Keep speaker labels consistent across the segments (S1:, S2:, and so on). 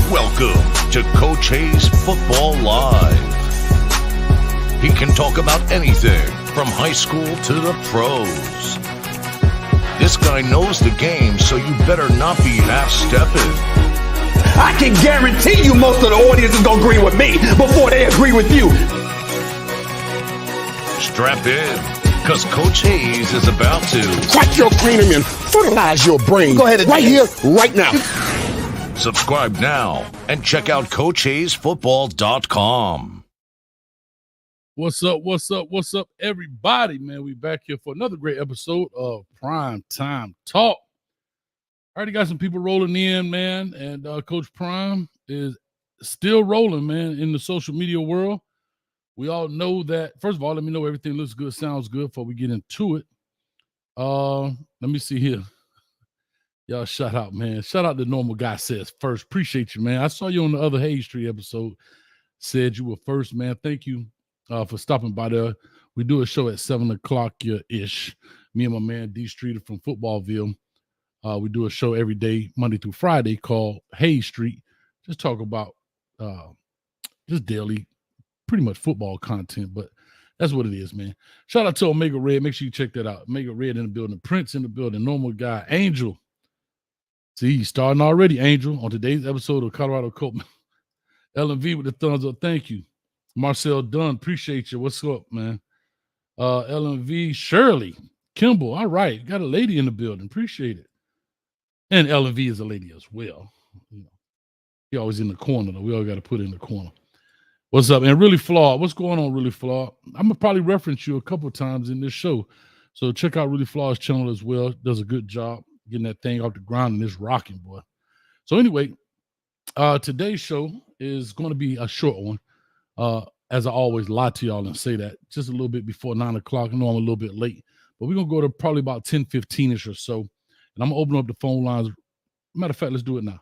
S1: Welcome to Coach Hayes Football Live. He can talk about anything from high school to the pros. This guy knows the game, so you better not be half-stepping.
S2: I can guarantee you most of the audience is going to agree with me before they agree with you.
S1: Strap in, because Coach Hayes is about to
S2: Crack your cranium and fertilize your brain. Go ahead and right here, right now.
S1: subscribe now and check out CoachHayesFootball.com.
S3: What's up, everybody, man? We back here for another great episode of Prime Time Talk. Already got some people rolling in, man, and Coach Prime is still rolling, man, in the social media world. We all know that. First of all, let me know everything looks good, sounds good before we get into it. Let me see here. Y'all shout out, man. Shout out to Normal Guy Says First. Appreciate you, man. I saw you on the other Hayes Street episode. Said you were first, man. Thank you for stopping by there. We do a show at 7 o'clock-ish. Me and my man D Streeter from Footballville. We do a show every day, Monday through Friday, called Hayes Street. Just talk about just daily, pretty much football content, but that's what it is, man. Shout out to Omega Red. Make sure you check that out. Omega Red in the building. Prince in the building. Normal Guy. Angel. See, he's starting already, Angel, on today's episode of Colorado Colt. LMV with the thumbs up. Thank you. Marcel Dunn. Appreciate you. What's up, man? LMV. Shirley. Kimball. All right. Got a lady in the building. Appreciate it. And LMV is a lady as well. You know, he always in the corner, though. We all got to put it in the corner. What's up? And Really Flawed. What's going on, Really Flawed? I'm going to probably reference you a couple of times in this show. So check out Really Flawed's channel as well. Does a good job getting that thing off the ground and it's rocking, boy. So anyway, today's show is going to be a short one. As I always lie to y'all and say that just a little bit before 9 o'clock. I know I'm a little bit late, but we're going to go to probably about 10:15-ish or so. And I'm going to open up the phone lines. Matter of fact, let's do it now.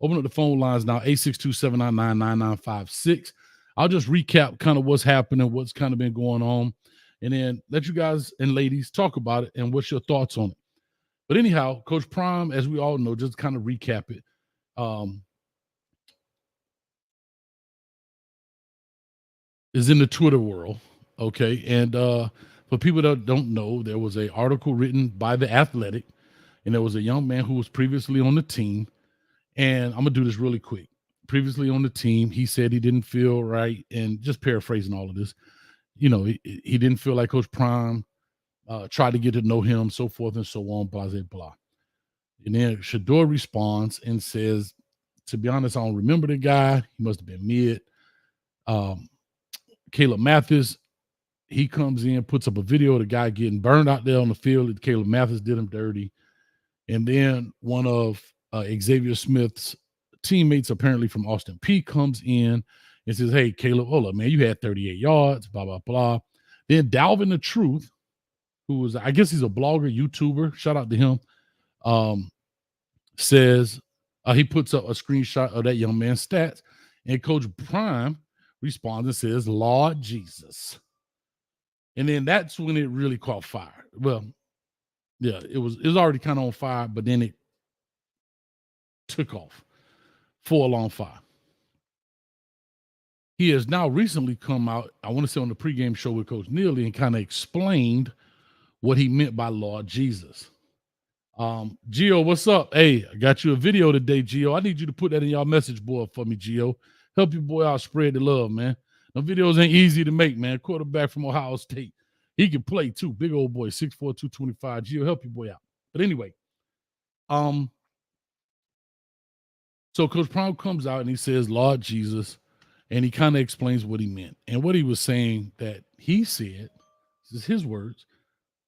S3: Open up the phone lines now, 862-799-9956. I'll just recap kind of what's happening, what's kind of been going on, and then let you guys and ladies talk about it and what's your thoughts on it. But anyhow, Coach Prime, as we all know, just kind of recap it. Is in the Twitter world, okay? And for people that don't know, there was an article written by The Athletic, and there was a young man who was previously on the team. And I'm going to do this really quick. Previously on the team, he said he didn't feel right, and just paraphrasing all of this, you know, he didn't feel like Coach Prime tried to get to know him, so forth and so on, blah, blah, blah. And then Shador responds and says, to be honest, I don't remember the guy. He must have been mid. Caleb Mathis, he comes in, puts up a video of the guy getting burned out there on the field. Caleb Mathis did him dirty. And then one of Xavier Smith's teammates, apparently from Austin P, comes in and says, hey, Caleb, hold up, man, you had 38 yards, blah, blah, blah. Then Dalvin the Truth, who was, I guess he's a blogger, YouTuber, shout out to him, says, he puts up a screenshot of that young man's stats, and Coach Prime responds and says, Lord Jesus. And then that's when it really caught fire. Well, yeah, it was already kind of on fire, but then it took off. Full on fire. He has now recently come out, I want to say on the pregame show with Coach Neely, and kind of explained what he meant by Lord Jesus. Gio, what's up? Hey, I got you a video today, Gio. I need you to put that in y'all message board for me, Gio. Help your boy out, spread the love, man. The videos ain't easy to make, man. Quarterback from Ohio State. He can play too. Big old boy, 6'4", 225. Gio, help your boy out. But anyway, so Coach Prime comes out and he says, Lord Jesus, and he kind of explains what he meant. And what he was saying that he said, this is his words,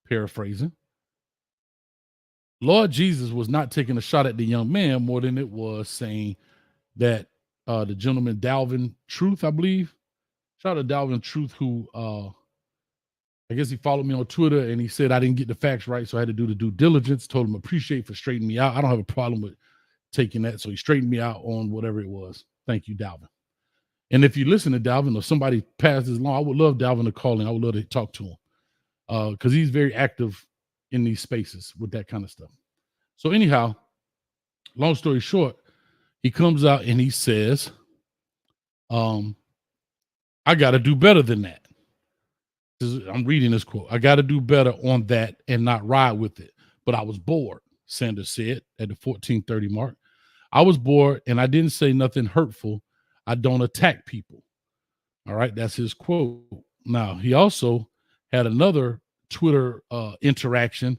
S3: paraphrasing, Lord Jesus was not taking a shot at the young man more than it was saying that the gentleman, Dalvin Truth, I believe, shout out to Dalvin Truth, who I guess he followed me on Twitter and he said I didn't get the facts right, so I had to do the due diligence. Told him appreciate for straightening me out. I don't have a problem with taking that, so he straightened me out on whatever it was. Thank you, Dalvin. And if you listen to Dalvin or somebody passes along, I would love Dalvin to call in. I would love to talk to him because he's very active in these spaces with that kind of stuff. So anyhow, long story short, he comes out and he says, I got to do better than that. I'm reading this quote. I got to do better on that and not ride with it. But I was bored, Sanders said at the 14:30 mark. I was bored and I didn't say nothing hurtful. I don't attack people. All right, that's his quote. Now, he also had another Twitter interaction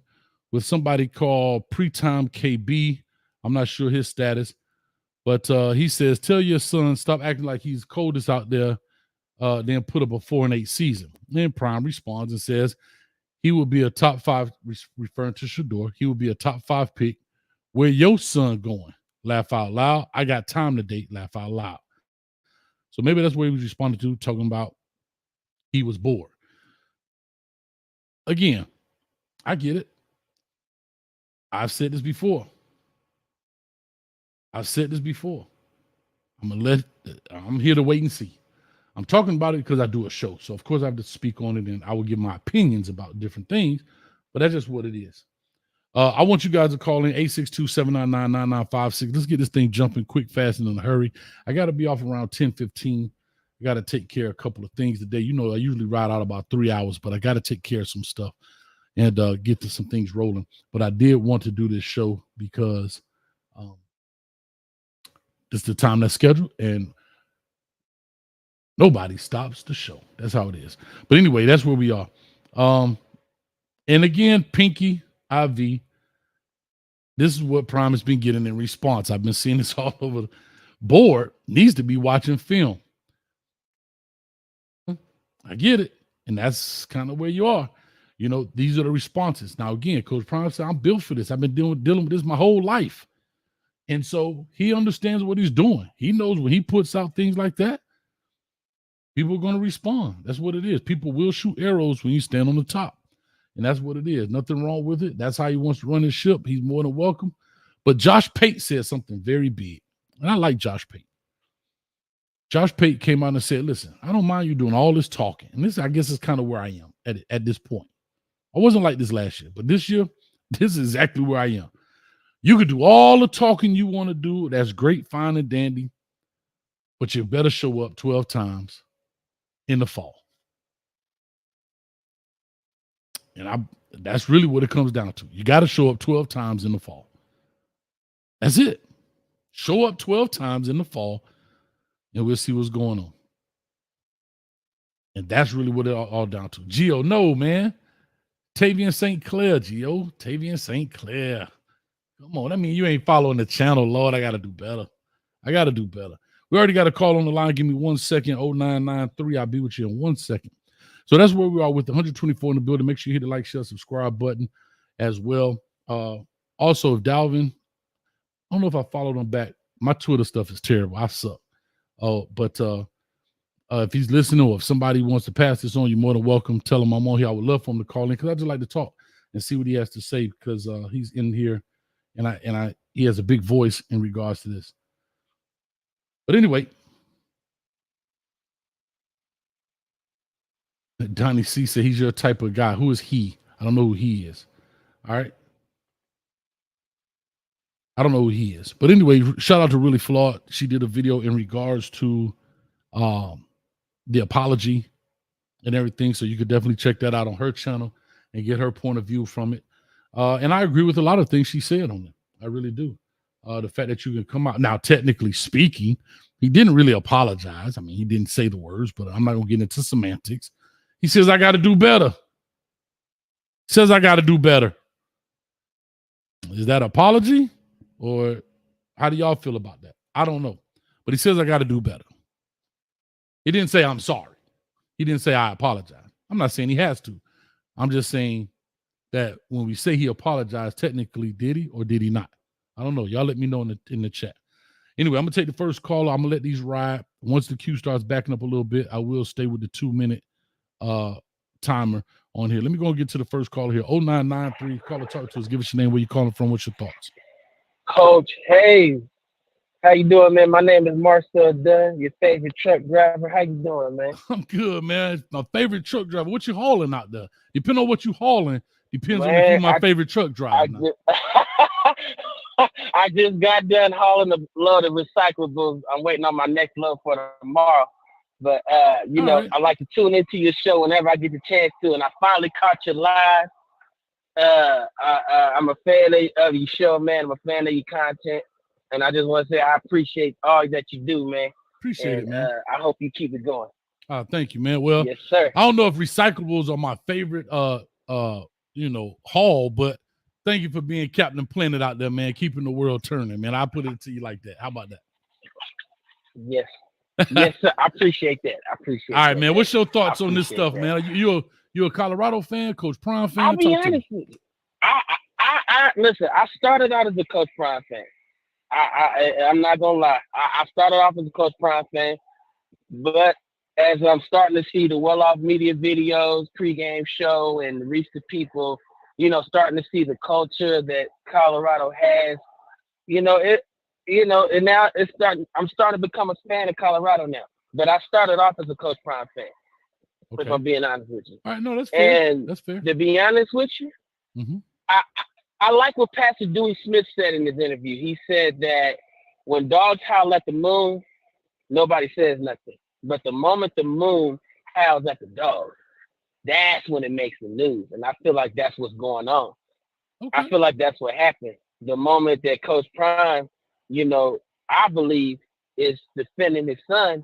S3: with somebody called Pretime KB. I'm not sure his status, but he says, tell your son, stop acting like he's coldest out there, then put up a 4-8 season. Then Prime responds and says, he will be a top 5, referring to Shador. He will be a top 5 pick. Where your son going? Laugh out loud. I got time to date. Laugh out loud. So maybe that's what he was responding to, talking about he was bored. Again, I get it. I've said this before. I'm here to wait and see. I'm talking about it because I do a show. So, of course, I have to speak on it and I will give my opinions about different things. But that's just what it is. I want you guys to call in 862-799-9956. Let's get this thing jumping quick, fast, and in a hurry. I got to be off around 10:15. I got to take care of a couple of things today. You know, I usually ride out about 3 hours, but I got to take care of some stuff and get to some things rolling. But I did want to do this show because this is the time that's scheduled, and nobody stops the show. That's how it is. But anyway, that's where we are. And again, Pinky IV, this is what Prime has been getting in response. I've been seeing this all over the board. Needs to be watching film. I get it. And that's kind of where you are. You know, these are the responses. Now, again, Coach Prime said, I'm built for this. I've been dealing with this my whole life. And so he understands what he's doing. He knows when he puts out things like that, people are going to respond. That's what it is. People will shoot arrows when you stand on the top. And that's what it is. Nothing wrong with it. That's how he wants to run his ship. He's more than welcome. But Josh Pate said something very big. And I like Josh Pate. Josh Pate came out and said, listen, I don't mind you doing all this talking. And this, I guess, is kind of where I am at this point. I wasn't like this last year. But this year, this is exactly where I am. You could do all the talking you want to do. That's great, fine, and dandy. But you better show up 12 times in the fall. And that's really what it comes down to. You got to show up 12 times in the fall. That's it. Show up 12 times in the fall, and we'll see what's going on. And that's really what it all down to. Gio, no, man. Tavian St. Clair, Gio. Tavian St. Clair. Come on. I mean, you ain't following the channel, Lord. I got to do better. We already got a call on the line. Give me 1 second. 0993. I'll be with you in 1 second. So that's where we are with the 124 in the building. Make sure you hit the like, share, subscribe button as well. Also, if Dalvin, I don't know if I followed him back. My Twitter stuff is terrible. I suck. But if he's listening or if somebody wants to pass this on, you're more than welcome. Tell him I'm on here. I would love for him to call in because I just like to talk and see what he has to say because he's in here and he has a big voice in regards to this. But anyway, Donnie C said he's your type of guy. Who is he? I don't know who he is. All right. I don't know who he is. But anyway, shout out to Really Flawed. She did a video in regards to the apology and everything. So you could definitely check that out on her channel and get her point of view from it. And I agree with a lot of things she said on it. I really do. The fact that you can come out. Now, technically speaking, he didn't really apologize. I mean, he didn't say the words, but I'm not going to get into semantics. He says, I got to do better. Says, I got to do better. Is that apology? Or how do y'all feel about that? I don't know. But he says, I got to do better. He didn't say, I'm sorry. He didn't say, I apologize. I'm not saying he has to. I'm just saying that when we say he apologized, technically, did he or did he not? I don't know. Y'all let me know in the chat. Anyway, I'm going to take the first caller. I'm going to let these ride. Once the queue starts backing up a little bit, I will stay with the 2-minute timer on here. Let me go and get to the first caller here. 0993. Caller, talk to us. Give us your name, where you calling from. What's your thoughts?
S4: Coach Hayes. How you doing, man? My name is Marcel Dunn, your favorite truck driver. How you doing, man?
S3: I'm good, man. It's my favorite truck driver. What you hauling out there? Depending on what you hauling, depends on if you're my favorite truck driver.
S4: I just got done hauling a load of recyclables. I'm waiting on my next load for tomorrow. But you know,
S3: right.
S4: I like to tune into your show whenever I get the chance to, and I finally caught you live. I'm a fan of your show, man. I'm a fan of your content, and I just want to say I appreciate all that you do, man.
S3: Appreciate
S4: And
S3: it, man.
S4: I hope you keep it going.
S3: Thank you, man. Well,
S4: Yes, sir.
S3: I don't know if recyclables are my favorite haul, but thank you for being Captain Planet out there, man, keeping the world turning, man. I put it to you like that. How about that?
S4: Yes, yes, sir. I appreciate that. I appreciate
S3: All right,
S4: that,
S3: man. What's your thoughts on this
S4: appreciate
S3: stuff,
S4: that.
S3: man? You a Colorado fan, Coach Prime
S4: I'll
S3: fan?
S4: be
S3: Talk to me.
S4: honest with you. I listen. I started out as a Coach Prime fan. I'm not gonna lie. I started off as a Coach Prime fan, but as I'm starting to see the well-off media videos, pregame show, and reach the people, you know, starting to see the culture that Colorado has, you know, and now it's starting. I'm starting to become a fan of Colorado now. But I started off as a Coach Prime fan.
S3: Okay.
S4: If I'm being honest with you.
S3: All right, no, that's fair.
S4: And
S3: that's fair.
S4: to be honest with you,
S3: Mm-hmm.
S4: I like what Pastor Dewey Smith said in his interview. He said that when dogs howl at the moon, nobody says nothing. But the moment the moon howls at the dogs, that's when it makes the news. And I feel like that's what's going on.
S3: Okay.
S4: I feel like that's what happened. The moment that Coach Prime, you know, I believe is defending his son,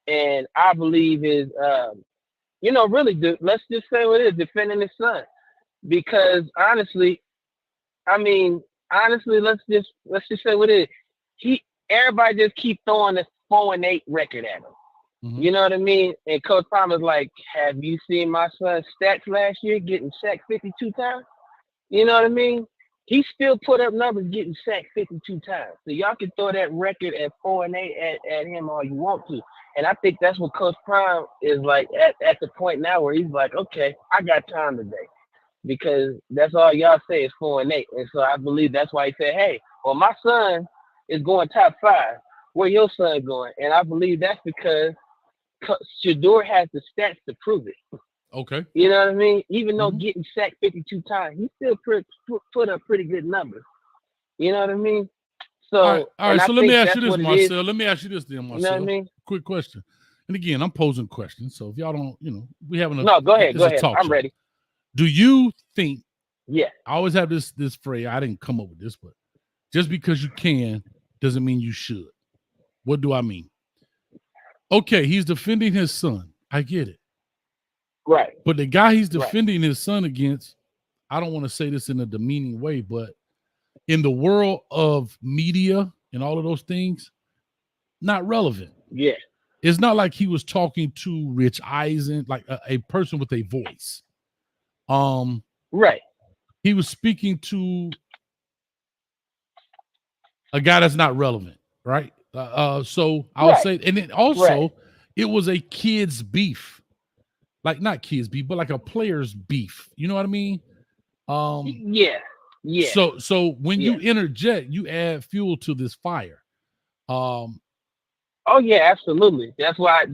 S4: and I believe is, you know, really, let's just say what it is, defending his son. Because honestly, let's just say what it is. Everybody just keep throwing this 4-8 record at him.
S3: Mm-hmm.
S4: You know what I mean? And Coach Prime is like, have you seen my son's stats last year getting sacked 52 times? You know what I mean? He still put up numbers getting sacked 52 times. So y'all can throw that record at 4-8 at him all you want to. And I think that's what Coach Prime is like at the point now where he's like, okay, I got time today. Because that's all y'all say is 4-8. And so I believe that's why he said, hey, well, my son is going top 5. Where your son going? And I believe that's because Shador has the stats to prove it.
S3: Okay.
S4: You know what I mean? Even though getting sacked 52 times, he still put up pretty good numbers. You know what I mean? So,
S3: all right. So let me ask you this, Marcel.
S4: Let
S3: me ask you this, then, Marcel.
S4: You know what I mean?
S3: Quick question. And again, I'm posing questions. So if y'all don't, we having a
S4: no, go ahead. I'm
S3: show.
S4: ready.
S3: Do you think?
S4: Yeah.
S3: I always have this phrase. I didn't come up with this, but just because you can doesn't mean you should. What do I mean? Okay, he's defending his son. I get it.
S4: Right.
S3: But the guy he's defending his son against, I don't want to say this in a demeaning way, but in the world of media and all of those things, not relevant.
S4: Yeah.
S3: It's not like he was talking to Rich Eisen, like a person with a voice.
S4: Right.
S3: He was speaking to a guy that's not relevant, right? So I would say, and then also it was a kid's beef, like not kids beef, but like a player's beef. You know what I mean?
S4: Yeah.
S3: So when you interject, you add fuel to this fire.
S4: Oh yeah, absolutely. That's why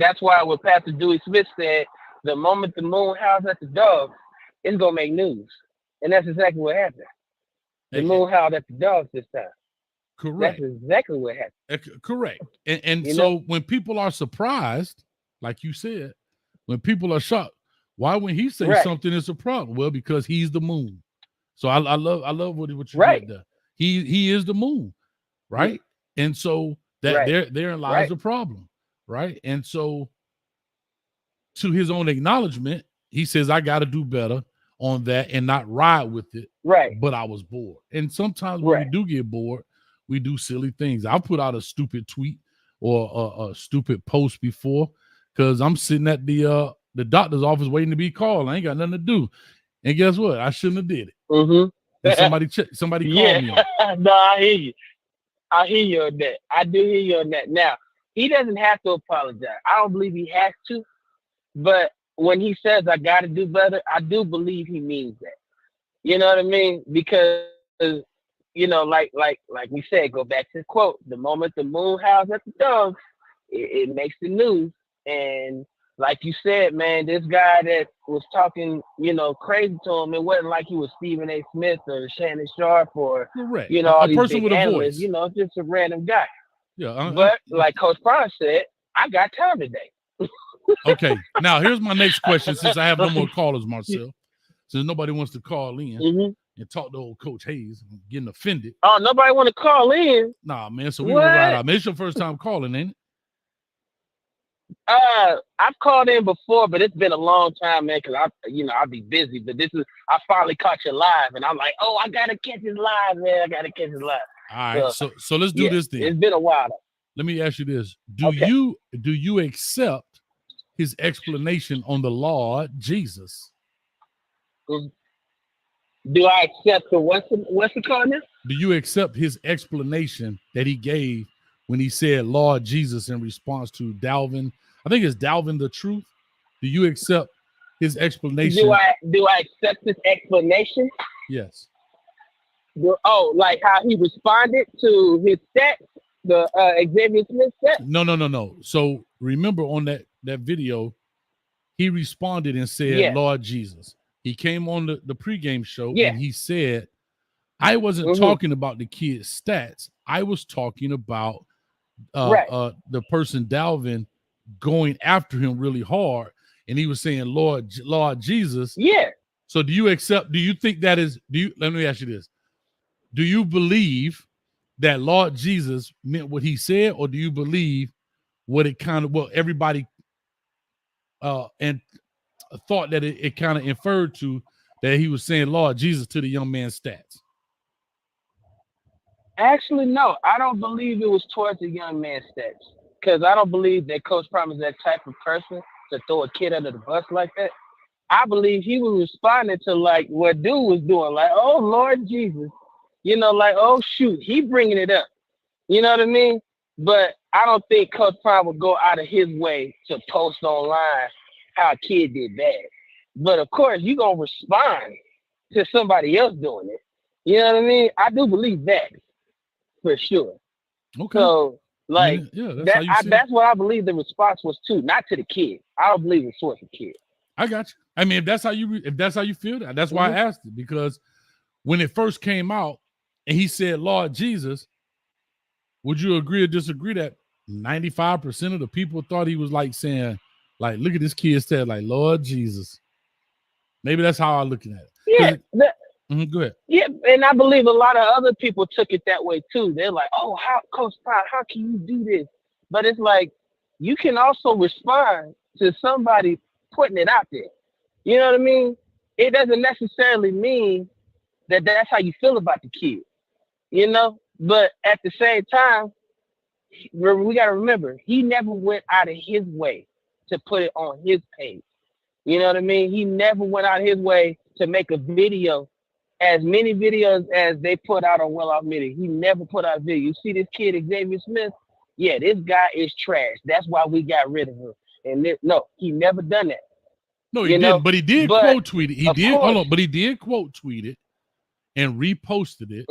S4: what Pastor Dewey Smith said, the moment the moon howls at the dogs, it's gonna make news. And that's exactly what happened. The moon howled at the dogs this time.
S3: Correct.
S4: That's exactly what happened.
S3: Correct. And so when people are surprised, like you said, when people are shocked, why when he says something it's a problem? Well, because he's the moon. So I love what you did there. He is the moon, right? Yeah. And so that therein lies the problem, right? And so to his own acknowledgement, he says, I got to do better on that and not ride with it.
S4: Right.
S3: But I was bored. And sometimes when we do get bored, we do silly things. I've put out a stupid tweet or a stupid post before because I'm sitting at the doctor's office waiting to be called. I ain't got nothing to do. And guess what? I shouldn't have did it. And somebody called me on.
S4: No, I hear you. I hear you on that. I do hear you on that. Now, he doesn't have to apologize. I don't believe he has to. But when he says, I got to do better, I do believe he means that. You know what I mean? Because, like we said, go back to the quote, the moment the moon howls at the dogs, it makes the news. And like you said, man, this guy that was talking, crazy to him, it wasn't like he was Stephen A. Smith or Shannon Sharp or,
S3: Correct.
S4: all
S3: A
S4: these
S3: person
S4: big
S3: with a
S4: analysts,
S3: voice.
S4: just a random guy.
S3: Yeah.
S4: But like Coach Prime said, I got time today.
S3: Okay. Now, here's my next question, since I have no more callers, Marcel. Since nobody wants to call in and talk to old Coach Hayes, I'm getting offended.
S4: Oh, nobody want to call in?
S3: Nah, man. So we were right out. Man, it's your first time calling, ain't it?
S4: I've called in before, but it's been a long time, man, because I'll be busy. But I finally caught you live, and I'm like, oh, I gotta catch it live, man. I gotta catch it live.
S3: All right. So let's do this then.
S4: It's been a while.
S3: Let me ask you this: Do you accept his explanation on the Lord Jesus?
S4: Do I accept what's it called now?
S3: Do you accept his explanation that he gave when he said Lord Jesus in response to Dalvin? I think it's Dalvin the Truth. Do you accept his explanation?
S4: Do I accept his explanation?
S3: Yes.
S4: Like how he responded to his stats, the Xavier Smith stats?
S3: No. So remember on that video, he responded and said, Lord Jesus. He came on the pregame show and he said, I wasn't talking about the kid's stats. I was talking about the person Dalvin going after him really hard. And he was saying, Lord Jesus.
S4: Yeah.
S3: So do you think that is, let me ask you this. Do you believe that Lord Jesus meant what he said, or do you believe what everybody and thought that it kind of inferred to, that he was saying Lord Jesus to the young man's stats?
S4: Actually, no. I don't believe it was towards the young man's stats, because I don't believe that Coach Prime is that type of person to throw a kid under the bus like that. I believe he was responding to like what dude was doing, like, oh, Lord Jesus. Like, oh, shoot, he bringing it up. You know what I mean? But I don't think Coach Prime would go out of his way to post online how a kid did bad. But, of course, you're going to respond to somebody else doing it. You know what I mean? I do believe that for sure.
S3: Okay.
S4: So, like,
S3: that's
S4: what I believe the response was to, not to the kid. I don't believe it's towards the kid.
S3: I got you. I mean, if that's how you feel that, that's why I asked it, because when it first came out and he said, Lord Jesus, would you agree or disagree that 95% of the people thought he was like saying, like, look at this kid said, like, Lord Jesus. Maybe that's how I'm looking at it.
S4: Yeah.
S3: Go ahead.
S4: Yeah, and I believe a lot of other people took it that way too. They're like, oh, Coach Prime, how can you do this? But it's like, you can also respond to somebody putting it out there. You know what I mean? It doesn't necessarily mean that that's how you feel about the kid, But at the same time, we got to remember, he never went out of his way to put it on his page. You know what I mean? He never went out of his way to make a video, as many videos as they put out on Well Off Media. He never put out a video. You see this kid, Xavier Smith? Yeah, this guy is trash. That's why we got rid of him. And no, he never done that.
S3: No, he didn't. But he did quote tweet it. But he did quote tweet it and reposted it.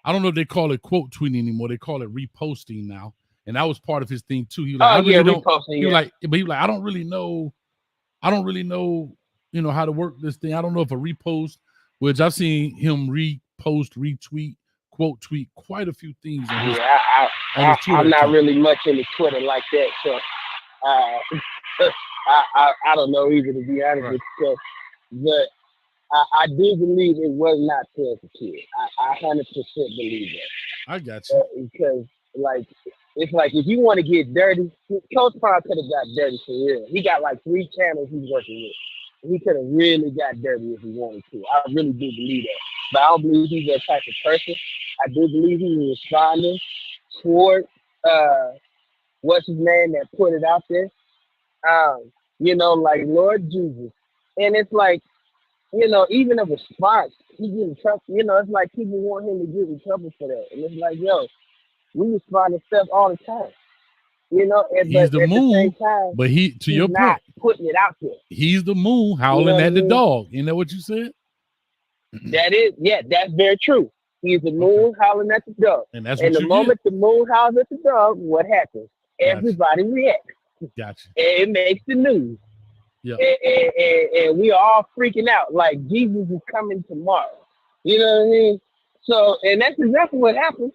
S3: I don't know if they call it quote tweeting anymore. They call it reposting now. And that was part of his thing too. He was like,
S4: reposting.
S3: He was like, I don't really know, how to work this thing. I don't know if a repost, which I've seen him repost, retweet, quote tweet quite a few things on his, on his Twitter
S4: I'm not
S3: account.
S4: really much into Twitter like that, so I don't know either, to be honest with you. But I do believe it was not towards the kid. I 100% believe that.
S3: I got you.
S4: Because it's like if you want to get dirty, Coach Prime could have got dirty for real. He got like 3 channels he's working with. He could have really got dirty if he wanted to. I really do believe that. But I don't believe he's that type of person. I do believe he was responding toward what's his name that put it out there. Like Lord Jesus. And it's like, even a response, he get in trouble. It's like people want him to get in trouble for that. And it's like, yo, we respond to stuff all the time.
S3: He's the moon, but he's your
S4: not
S3: point,
S4: putting it out there.
S3: He's the moon howling at the dog. You know what you said?
S4: That's very true. He's the moon howling at the dog.
S3: And that's
S4: the moment the moon howls at the dog, what happens? Everybody reacts.
S3: Gotcha.
S4: It makes the news.
S3: Yeah.
S4: And we are all freaking out like Jesus is coming tomorrow. You know what I mean? So, and that's exactly what happened.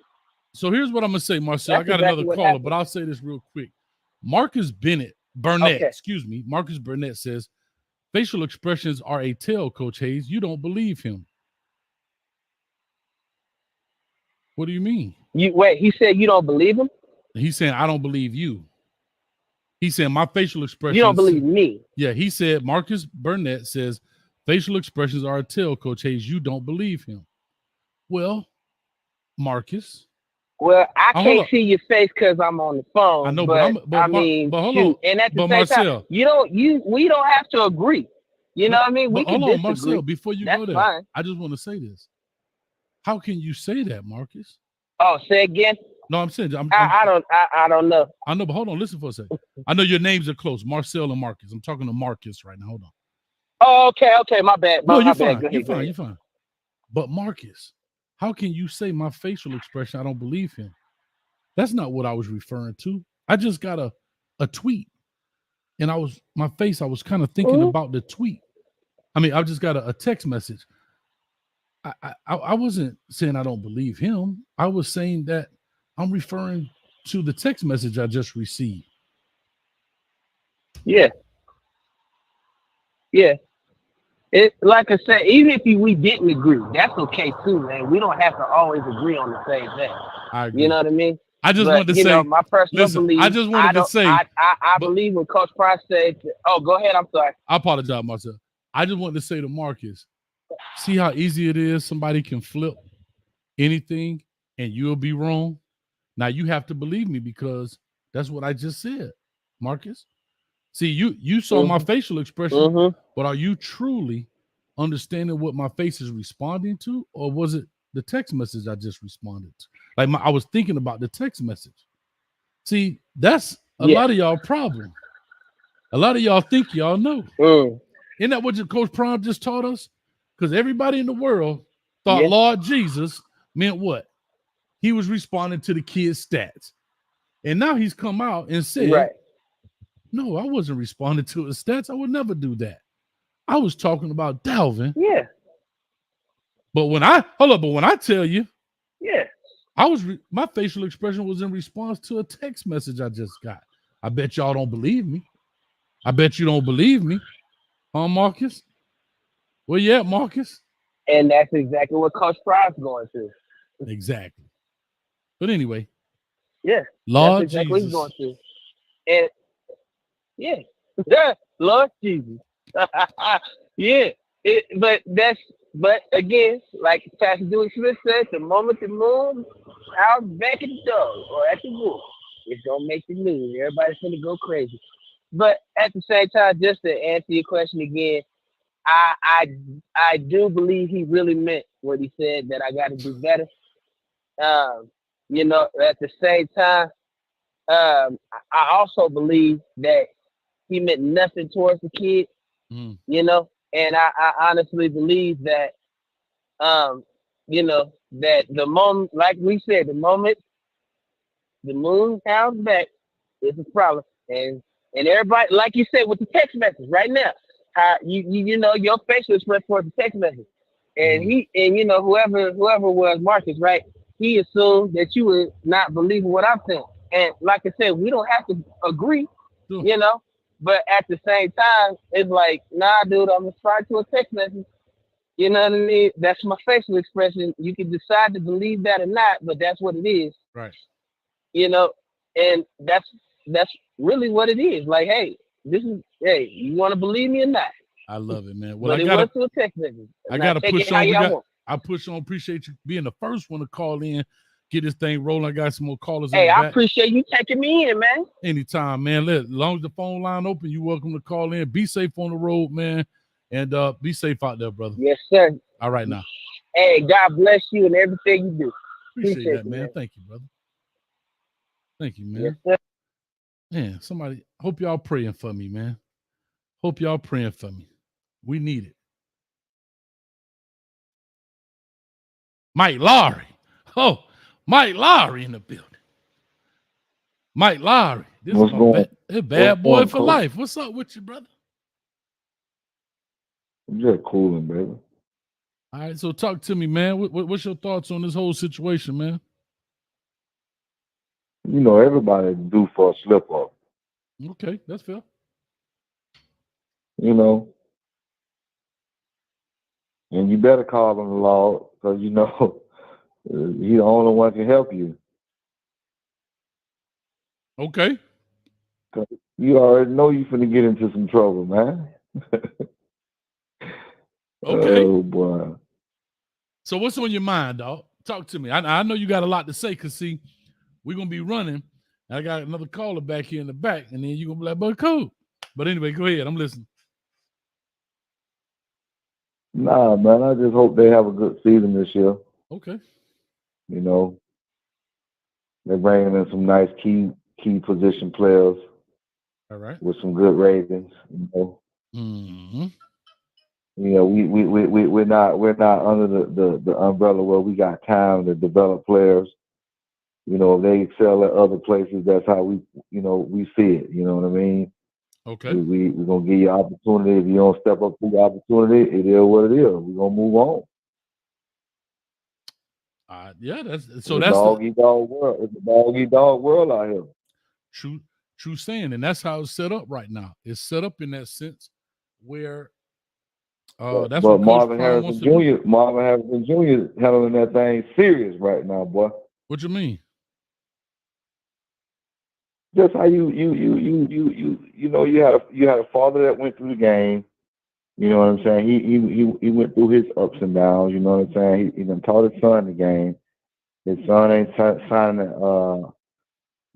S3: So here's what I'm gonna say, Marcel. I got another caller, but I'll say this real quick. Marcus Burnett, excuse me. Marcus Burnett says facial expressions are a tell, Coach Hayes. You don't believe him. What do you mean?
S4: He said you don't believe him?
S3: He's saying I don't believe you. He's saying my facial expressions.
S4: You don't believe me.
S3: Yeah, he said Marcus Burnett says facial expressions are a tell, Coach Hayes. You don't believe him. Well, Marcus.
S4: Well, I can't see your face because I'm on the phone.
S3: I know,
S4: but
S3: hold on.
S4: And at the same
S3: Marcel,
S4: time, we don't have to agree. You know what I mean? We can disagree.
S3: Marcel, before you go there,
S4: fine.
S3: I just want to say this. How can you say that, Marcus?
S4: Oh, say again?
S3: No, I'm saying
S4: I don't know.
S3: I know, but hold on, listen for a second. I know your names are close, Marcel and Marcus. I'm talking to Marcus right now. Hold on.
S4: Oh, okay, my bad.
S3: No, you're
S4: bad.
S3: Fine. You're fine. But Marcus, how can you say my facial expression? I don't believe him. That's not what I was referring to. I just got a tweet, and I was kind of thinking about the tweet. I mean, I just got a text message. I wasn't saying I don't believe him. I was saying that I'm referring to the text message I just received.
S4: Yeah. It, like I said, even if we didn't agree, that's okay too, man. We don't have to always agree on the same thing.
S3: I agree.
S4: You know what I mean?
S3: I just wanted to say,
S4: my personal belief.
S3: I just wanted to say,
S4: I believe when Coach Price said, "Oh, go ahead." I'm sorry.
S3: I apologize, myself. I just wanted to say to Marcus, see how easy it is. Somebody can flip anything, and you'll be wrong. Now you have to believe me because that's what I just said, Marcus. See, you saw my facial expression, but are you truly understanding what my face is responding to, or was it the text message I just responded to? Like I was thinking about the text message. See, that's a lot of y'all problem. A lot of y'all think y'all know. Isn't that what Coach Prime just taught us? Because everybody in the world thought Lord Jesus meant what? He was responding to the kids' stats. And now he's come out and said, no, I wasn't responding to his stats. I would never do that. I was talking about Dalvin.
S4: Yeah.
S3: But when I tell you, my facial expression was in response to a text message I just got. I bet y'all don't believe me. I bet you don't believe me. Huh, Marcus? Well, yeah, Marcus.
S4: And that's exactly what Coach Price going through.
S3: Exactly. But anyway.
S4: Yeah.
S3: Lord
S4: that's exactly
S3: Jesus.
S4: What he's going through. And yeah, Lord Jesus. But again, like Pastor Dewey Smith said, the moment the moon out back at the dog or at the wolf, it's gonna make the news. Everybody's gonna go crazy. But at the same time, just to answer your question again, I do believe he really meant what he said, that I got to do better. At the same time, I also believe that he meant nothing towards the kid, and I honestly believe that, that the moment, like we said, the moment the moon comes back, it's a problem. And everybody, like you said, with the text message right now, how your facial expression for the text message, and whoever was Marcus, right? He assumed that you would not believe what I'm saying. And like I said, we don't have to agree, but at the same time, it's like, nah, dude, I'm responding to a text message. You know what I mean? That's my facial expression. You can decide to believe that or not, but that's what it is.
S3: Right.
S4: And that's really what it is. Like, hey, you want to believe me or not?
S3: I love it, man. Well,
S4: but it was to a text message.
S3: I got to push on. I push on. Appreciate you being the first one to call in, get this thing rolling. I got some more callers.
S4: Hey, I appreciate you taking me in, man.
S3: Anytime, man. As long as the phone line open, you're welcome to call in. Be safe on the road, man. And be safe out there, brother.
S4: Yes, sir.
S3: All right, now.
S4: Hey, God bless you and everything you do.
S3: Appreciate that, man. Thank you, brother. Thank you, man.
S4: Yes, sir.
S3: Man, somebody, hope y'all praying for me, man. Hope y'all praying for me. We need it. Mike Lowry. Oh, Mike Lowry in the building. Mike Lowry. This is a bad boy for life. What's up with you, brother?
S5: I'm just cooling, baby.
S3: All right, so talk to me, man. What's your thoughts on this whole situation, man?
S5: You know, everybody due for a slip up.
S3: Okay, that's fair.
S5: You know, and you better call on the Lord because you know He the only one can help you.
S3: Okay.
S5: 'Cause you already know you finna get into some trouble, man.
S3: Okay.
S5: Oh boy.
S3: So what's on your mind, dog? Talk to me. I know you got a lot to say because, see, we're going to be running. I got another caller back here in the back, and then you're going to be like, but cool. But anyway, go ahead. I'm listening.
S5: Nah, man. I just hope they have a good season this year.
S3: Okay.
S5: You know, they're bringing in some nice key position players
S3: All right.
S5: with some good ratings. You know,
S3: Mm-hmm.
S5: we're not under the umbrella where we got time to develop players. You know, if they excel at other places, that's how we see it. You know what I mean?
S3: Okay.
S5: We're gonna give you opportunity. If you don't step up to the opportunity, it is what it is. We're gonna move on.
S3: Yeah, that's
S5: It's
S3: so.
S5: a
S3: That's
S5: dog
S3: the
S5: eat dog world. It's a dog eat dog world out here.
S3: true saying, and that's how it's set up right now. It's set up in that sense where that's
S5: But
S3: what Coach Prime wants to do.
S5: Marvin Harrison Jr. handling that thing serious right now, boy.
S3: What you mean?
S5: Just how you know you had a father that went through the game. You know what I'm saying? He went through his ups and downs. You know what I'm saying? He done taught his son the game. His son ain't signing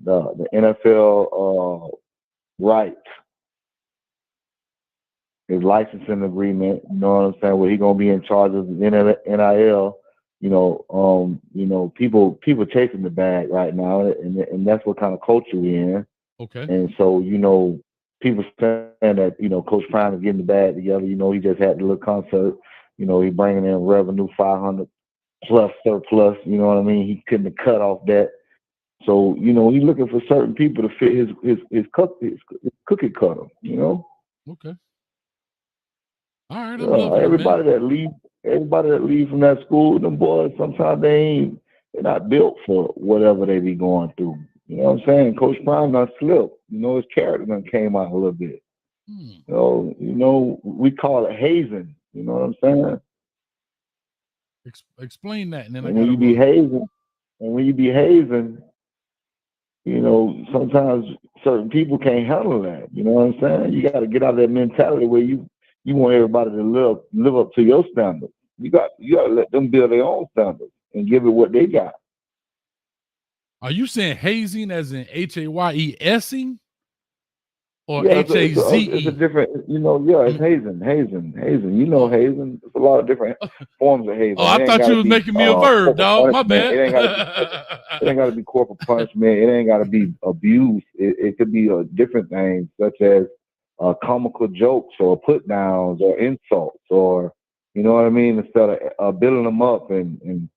S5: the NFL rights, his licensing agreement. You know what I'm saying? Where he gonna be in charge of the NIL. People chasing the bag right now, and that's what kind of culture we in.
S3: Okay.
S5: And so, people saying that, Coach Prime is getting the bag together. He just had the little concert. He bringing in revenue 500 plus surplus. You know what I mean? He couldn't have cut off that. So, he's looking for certain people to fit his cookie cutter.
S3: Okay. All right. I'm loving it,
S5: Everybody
S3: man.
S5: that leave from that school, them boys, sometimes they're not built for whatever they be going through. You know what I'm saying? Coach Prime done slipped. His character done came out a little bit. We call it hazing. You know what I'm saying?
S3: Explain that, and then
S5: And when you be hazing, sometimes certain people can't handle that. You know what I'm saying? You got to get out of that mentality where you want everybody to live up to your standards. You got to let them build their own standards and give it what they got.
S3: Are you saying hazing as in HAYESing or
S5: Yeah, it's a
S3: HAZE?
S5: different, it's hazing. Hazing. There's a lot of different forms of hazing.
S3: Oh, I
S5: It ain't
S3: thought
S5: got
S3: you
S5: to
S3: was
S5: be
S3: making me a verb,
S5: corporal
S3: dog. My
S5: punishment.
S3: bad.
S5: It ain't got to be corporal punishment. It ain't got to be abuse. It could be different things such as comical jokes or put downs or insults or, you know what I mean? Instead of building them up and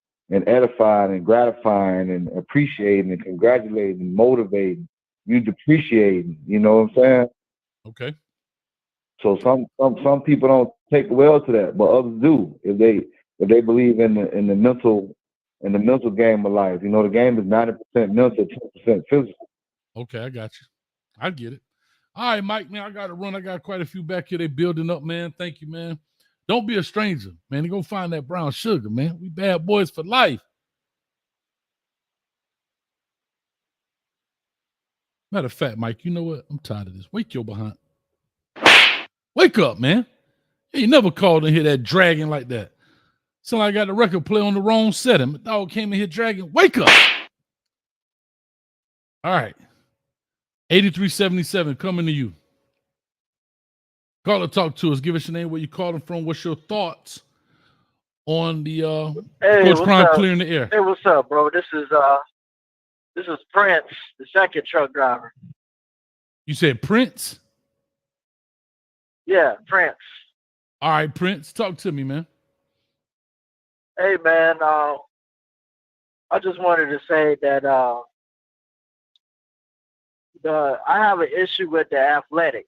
S5: edifying and gratifying and appreciating and congratulating and motivating, you depreciating. You know what I'm saying?
S3: Okay.
S5: So some people don't take well to that, but others do if they believe in the mental game of life. The game is 90% mental, 10% physical.
S3: Okay, I got you. I get it. All right, Mike, man, I got to run. I got quite a few back here. They building up, man. Thank you, man. Don't be a stranger, man. Go find that brown sugar, man. We bad boys for life. Matter of fact, Mike, you know what? I'm tired of this. Wake your behind. Wake up, man. You never called in here that dragging like that. Sound like I got the record play on the wrong setting. My dog came in here dragging. Wake up. All right. 8377 coming to you. Call or talk to us. Give us your name, where you calling from. What's your thoughts on the Coach Prime clearing the air?
S6: Hey, what's up, bro? This is Prince, the second truck driver.
S3: You said Prince?
S6: Yeah, Prince.
S3: All right, Prince. Talk to me, man.
S6: Hey, man. I just wanted to say that I have an issue with The Athletic.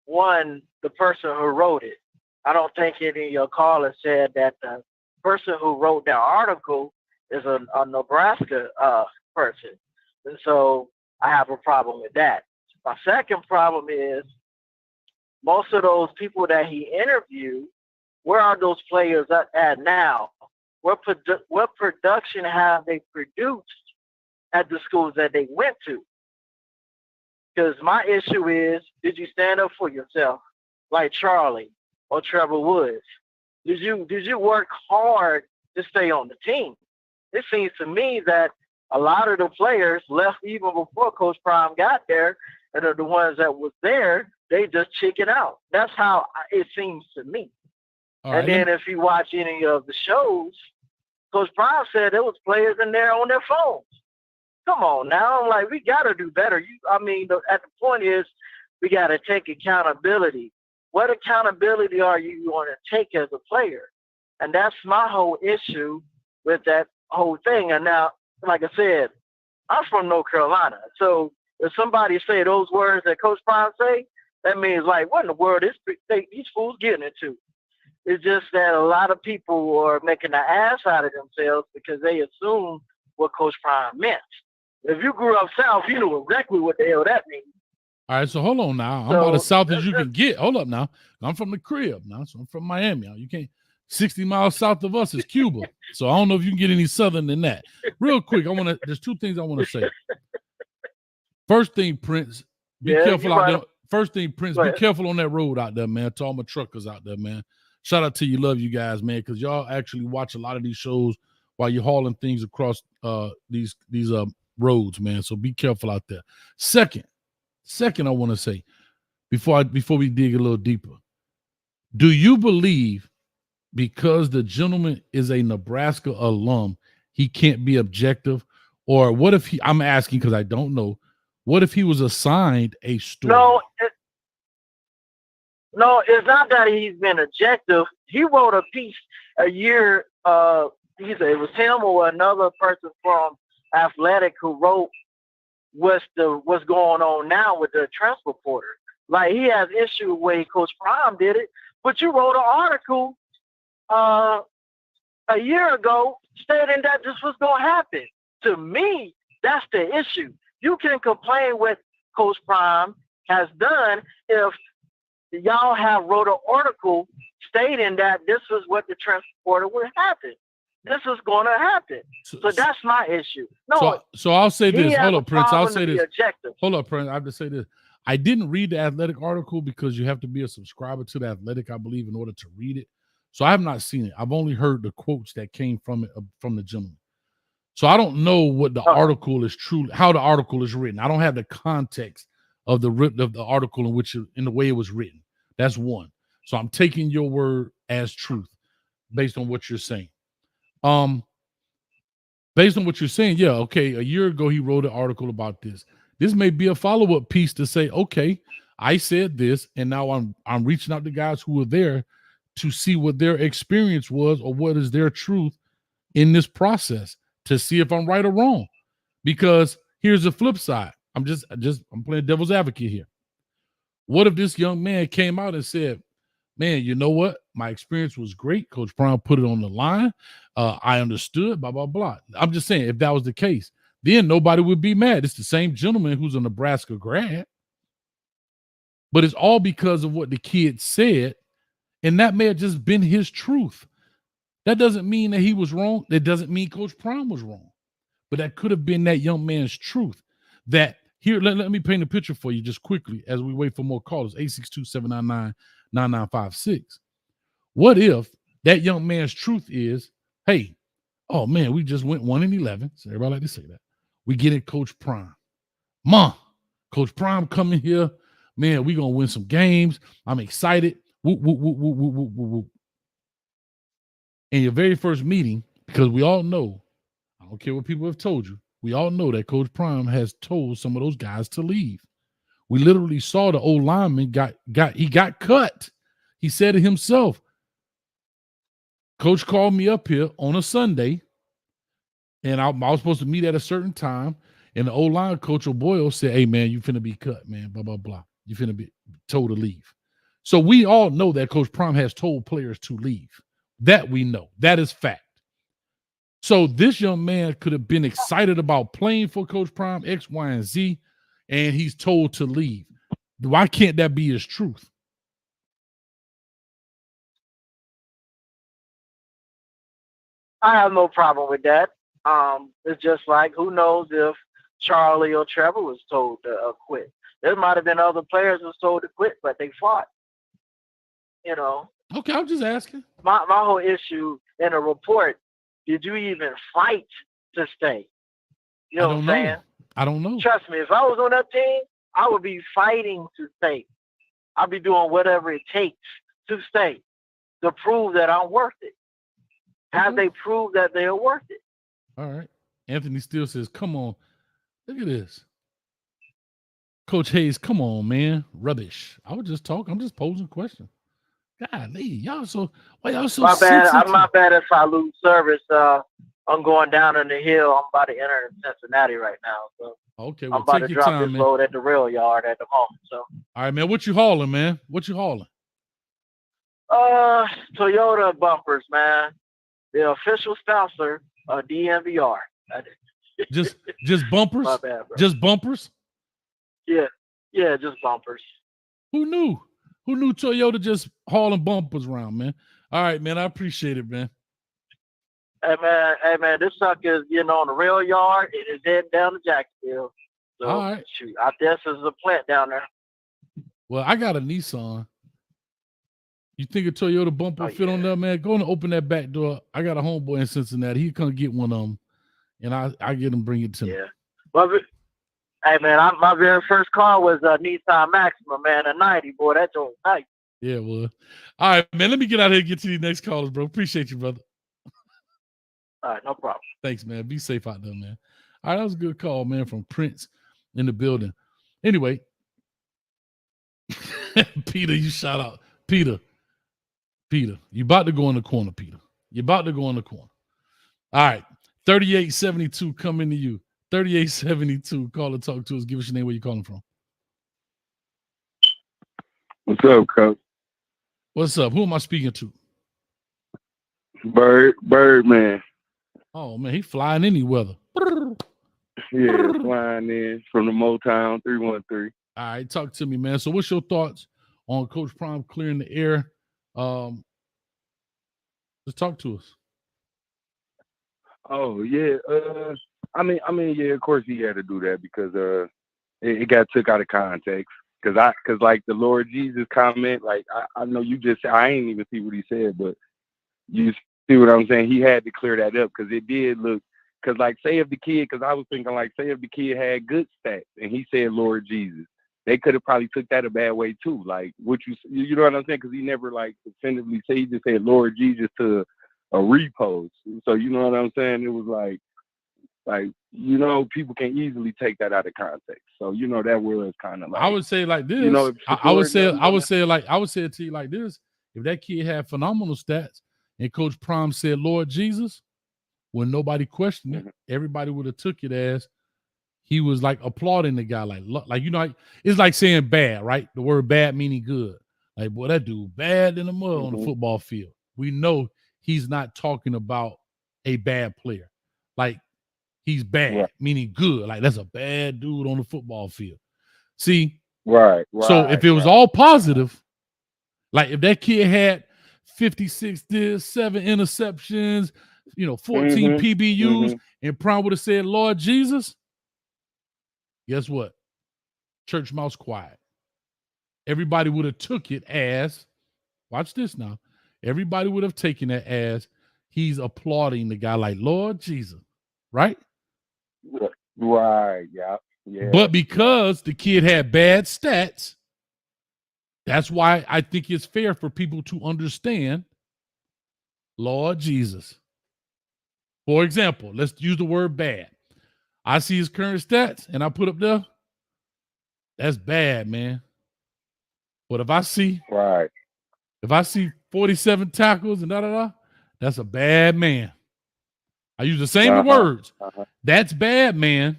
S6: One, the person who wrote it. I don't think any of your callers said that the person who wrote that article is a Nebraska person. And so I have a problem with that. My second problem is most of those people that he interviewed, where are those players at now? What production have they produced at the schools that they went to? Because my issue is, did you stand up for yourself like Charlie or Trevor Woods? Did you work hard to stay on the team? It seems to me that a lot of the players left even before Coach Prime got there, and the ones that was there, they just chicken out. That's how it seems to me. And then if you watch any of the shows, Coach Prime said there was players in there on their phones. Come on now. I'm like, we got to do better. At the point is we got to take accountability. What accountability are you going to take as a player? And that's my whole issue with that whole thing. And now, like I said, I'm from North Carolina. So if somebody say those words that Coach Prime say, that means like, what in the world is these fools getting into? It's just that a lot of people are making an ass out of themselves because they assume what Coach Prime meant. If you grew up South, you knew exactly what the hell that means.
S3: All right, so hold on now. I'm about as South as you can get. Hold up now. I'm from the crib now, so I'm from Miami. You can't. 60 miles south of us is Cuba. So I don't know if you can get any southern than that. Real quick, there's two things I want to say. First thing, Prince, be careful out there. First thing, Prince, be careful on that road out there, man. To all my truckers out there, man. Shout out to you. Love you guys, man, because y'all actually watch a lot of these shows while you're hauling things across these roads, man. So be careful out there. Second, I want to say, before we dig a little deeper, do you believe because the gentleman is a Nebraska alum, he can't be objective? Or what if I'm asking because I don't know, what if he was assigned a story?
S6: No, it's not that he's been objective. He wrote a piece a year, either it was him or another person from Athletic who wrote what's going on now with the transfer portal. Like, he has issue with Coach Prime did it, but you wrote an article a year ago stating that this was going to happen. To me, that's the issue. You can complain what Coach Prime has done if y'all have wrote an article stating that this is what the transfer portal would happen. This is going to happen. So that's my issue. No.
S3: So I'll say this. Hold up, Prince. I'll say this.
S6: Objective.
S3: Hold up, Prince. I have to say this. I didn't read the Athletic article because you have to be a subscriber to the Athletic, I believe, in order to read it. So I have not seen it. I've only heard the quotes that came from it, from the gentleman. So I don't know what the article is truly, how the article is written. I don't have the context of the article in the way it was written. That's one. So I'm taking your word as truth based on what you're saying. Based on what you're saying, yeah, okay, a year ago he wrote an article about this. This may be a follow-up piece to say, okay, I said this, and now I'm reaching out to guys who were there to see what their experience was or what is their truth in this process to see if I'm right or wrong. Because here's the flip side. I'm playing devil's advocate here. What if this young man came out and said, man, you know what? My experience was great. Coach Brown put it on the line. I understood, blah, blah, blah. I'm just saying, if that was the case, then nobody would be mad. It's the same gentleman who's a Nebraska grad. But it's all because of what the kid said, and that may have just been his truth. That doesn't mean that he was wrong. That doesn't mean Coach Prime was wrong. But that could have been that young man's truth. That here, let me paint a picture for you just quickly as we wait for more callers. 862-799-9956. What if that young man's truth is, hey, oh man, we just went 1-11. So everybody like to say that. We get it, Coach Prime. Coach Prime coming here. Man, we're going to win some games. I'm excited. Whoop, whoop, whoop, whoop, whoop, whoop, whoop. In your very first meeting, because we all know, I don't care what people have told you, we all know that Coach Prime has told some of those guys to leave. We literally saw the old lineman got cut. He said it himself. Coach called me up here on a Sunday, and I was supposed to meet at a certain time, and the old line coach O'Boyle said, hey, man, you finna be cut, man, blah, blah, blah. You finna be told to leave. So we all know that Coach Prime has told players to leave. That we know. That is fact. So this young man could have been excited about playing for Coach Prime, X, Y, and Z, and he's told to leave. Why can't that be his truth?
S6: I have no problem with that. It's just like, who knows if Charlie or Trevor was told to quit. There might have been other players who was told to quit, but they fought. You know.
S3: Okay, I'm just asking.
S6: My whole issue in a report, did you even fight to stay? You know what I'm saying?
S3: I don't know.
S6: Trust me, if I was on that team, I would be fighting to stay. I'd be doing whatever it takes to stay, to prove that I'm worth it. Have they proved that they are worth it?
S3: All right. Anthony Steele says, come on. Look at this. Coach Hayes, come on, man. Rubbish. I was just talking. I'm just posing questions. Golly, y'all so
S6: my bad.
S3: sensitive?
S6: I'm not bad if I lose service. I'm going down on the hill. I'm about to enter Cincinnati right now. So
S3: okay, well,
S6: I'm about
S3: take
S6: to
S3: your
S6: drop
S3: time,
S6: this
S3: man.
S6: load at the rail yard at the moment. So
S3: all right, man. What you hauling, man? What you hauling?
S6: Toyota bumpers, man. The official sponsor of DNVR.
S3: Just bumpers?
S6: My bad, bro.
S3: Just bumpers?
S6: Yeah, just bumpers.
S3: Who knew? Who knew Toyota just hauling bumpers around, man? All right, man. I appreciate it, man.
S6: Hey, man, this sucker is getting on the rail yard. It is heading down to Jacksonville. So,
S3: all right.
S6: Shoot, I guess there's a plant down there.
S3: Well, I got a Nissan. You think a Toyota bumper fit on there, man? Go and open that back door. I got a homeboy in Cincinnati. He come get one of them, and I get him bring it to me.
S6: Yeah. Well, hey, man, my very first car was a Nissan Maxima, man, a 90, boy. That joint was nice.
S3: Yeah, well. All right, man. Let me get out here and get to these next callers, bro. Appreciate you, brother.
S6: All right, no problem.
S3: Thanks, man. Be safe out there, man. All right, that was a good call, man, from Prince in the building. Anyway, Peter, you shout out. Peter, you about to go in the corner, Peter. You're about to go in the corner. All right, 3872 coming to you. 3872, call and talk to us. Give us your name, where you calling from.
S7: What's up, Coach?
S3: What's up? Who am I speaking to?
S7: Birdman.
S3: Oh, man, he flying any weather.
S7: Yeah, flying in from the Motown 313.
S3: All right, talk to me, man. So what's your thoughts on Coach Prime clearing the air? Just talk to us.
S7: Oh, yeah. I mean, yeah, of course he had to do that because it got took out of context. Cause like the Lord Jesus comment, like I know you just I ain't even see what he said, but you see what I'm saying? He had to clear that up because it did look. Cause like say if the kid, cause I was thinking like say if the kid had good stats and he said Lord Jesus, they could have probably took that a bad way too. Like what you know what I'm saying? Cause he never like definitively say he just said Lord Jesus to a repost. So you know what I'm saying? It was like you know people can easily take that out of context. So you know that was kind of like
S3: I would say like this.
S7: You know,
S3: I would say it to you like this. If that kid had phenomenal stats and Coach Prime said Lord Jesus, when nobody questioned it, everybody would have took it as he was like applauding the guy, like you know, it's like saying bad, right? The word bad meaning good. Like, boy, that dude bad in the mud on the football field. We know he's not talking about a bad player. Like he's bad, meaning good. Like that's a bad dude on the football field. See,
S7: right.
S3: So if it was all positive, like if that kid had 56 this, 7 interceptions, 14 PBUs, and Prime would have said, Lord Jesus, guess what? Church mouse quiet. Everybody would have took it as, watch this now, everybody would have taken it as he's applauding the guy like, Lord Jesus, right?
S7: Right, yeah.
S3: But because the kid had bad stats, that's why I think it's fair for people to understand Lord Jesus. For example, let's use the word bad. I see his current stats and I put up there, that's bad, man. But if I see 47 tackles and that's a bad man. I use the same words. That's bad, man.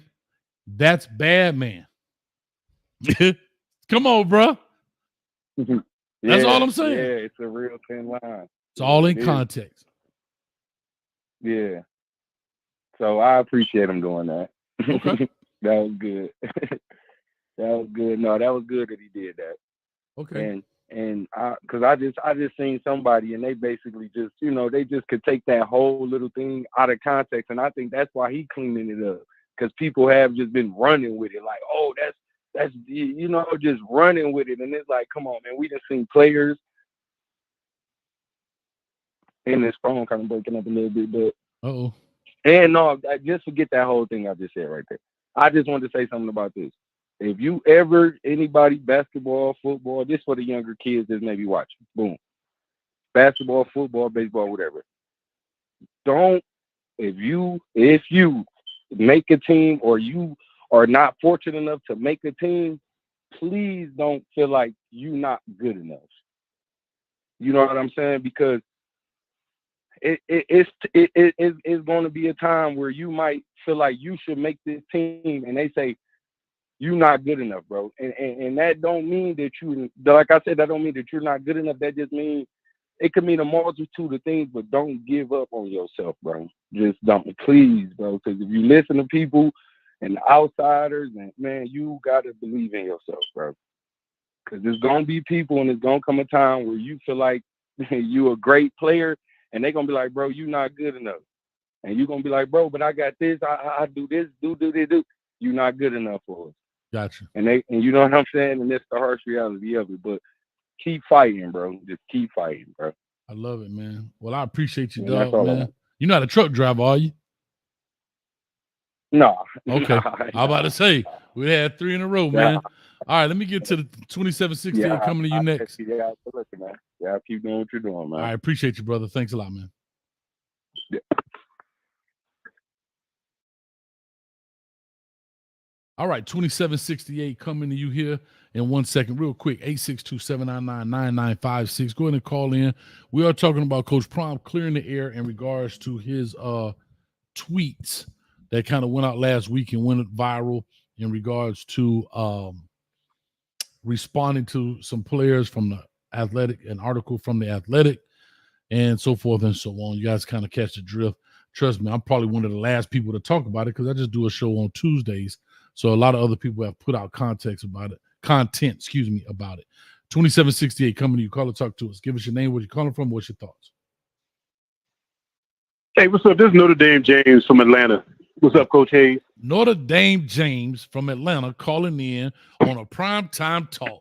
S3: That's bad, man. Come on, bro. That's all I'm saying.
S7: Yeah, it's a real thin line.
S3: It's all in context.
S7: Yeah. So I appreciate him doing that.
S3: Okay.
S7: That was good. That was good. No, that was good that he did that.
S3: Okay.
S7: And because I just seen somebody and they basically just, they just could take that whole little thing out of context, and I think that's why he cleaning it up, because people have just been running with it, like, oh, that's just running with it, and it's like, come on, man, we just seen players. And this phone kind of breaking up a little bit, but and no, just forget that whole thing I just said right there. I just wanted to say something about this. If you ever, anybody, basketball, football, this for the younger kids that may be watching, boom. Basketball, football, baseball, whatever. If you make a team or you are not fortunate enough to make a team, please don't feel like you're not good enough. You know what I'm saying? Because it's going to be a time where you might feel like you should make this team, and they say, you're not good enough, bro. And that don't mean that like I said, that don't mean that you're not good enough. That just means it could mean a multitude of things, but don't give up on yourself, bro. Just don't, please, bro. Because if you listen to people and outsiders, and man, you got to believe in yourself, bro. Because there's going to be people, and there's going to come a time where you feel like you're a great player, and they're going to be like, bro, you're not good enough. And you're going to be like, bro, but I got this, I do this, do. You're not good enough for us.
S3: Gotcha.
S7: And you know what I'm saying? And that's the harsh reality of it. But keep fighting, bro. Just keep fighting, bro.
S3: I love it, man. Well, I appreciate you,
S7: dog,
S3: man. You're not a truck driver, are you?
S7: No.
S3: Okay. I'm about to say, we had 3 in a row, man. All right, let me get to the 2768 coming to you next.
S7: Yeah, listen, man. Yeah, keep doing what you're doing, man.
S3: I appreciate you, brother. Thanks a lot, man.
S7: Yeah.
S3: All right, 2768 coming to you here in 1 second. Real quick, 862-799-9956. Go ahead and call in. We are talking about Coach Prime clearing the air in regards to his tweets that kind of went out last week and went viral in regards to responding to some players from the Athletic, an article from the Athletic, and so forth and so on. You guys kind of catch the drift. Trust me, I'm probably one of the last people to talk about it because I just do a show on Tuesdays. So a lot of other people have put out content about it. 2768 coming to you. Call or talk to us. Give us your name, where you're calling from, what's your thoughts?
S8: Hey, what's up? This is Notre Dame James from Atlanta. What's up, Coach Hayes?
S3: Notre Dame James from Atlanta calling in on a primetime talk.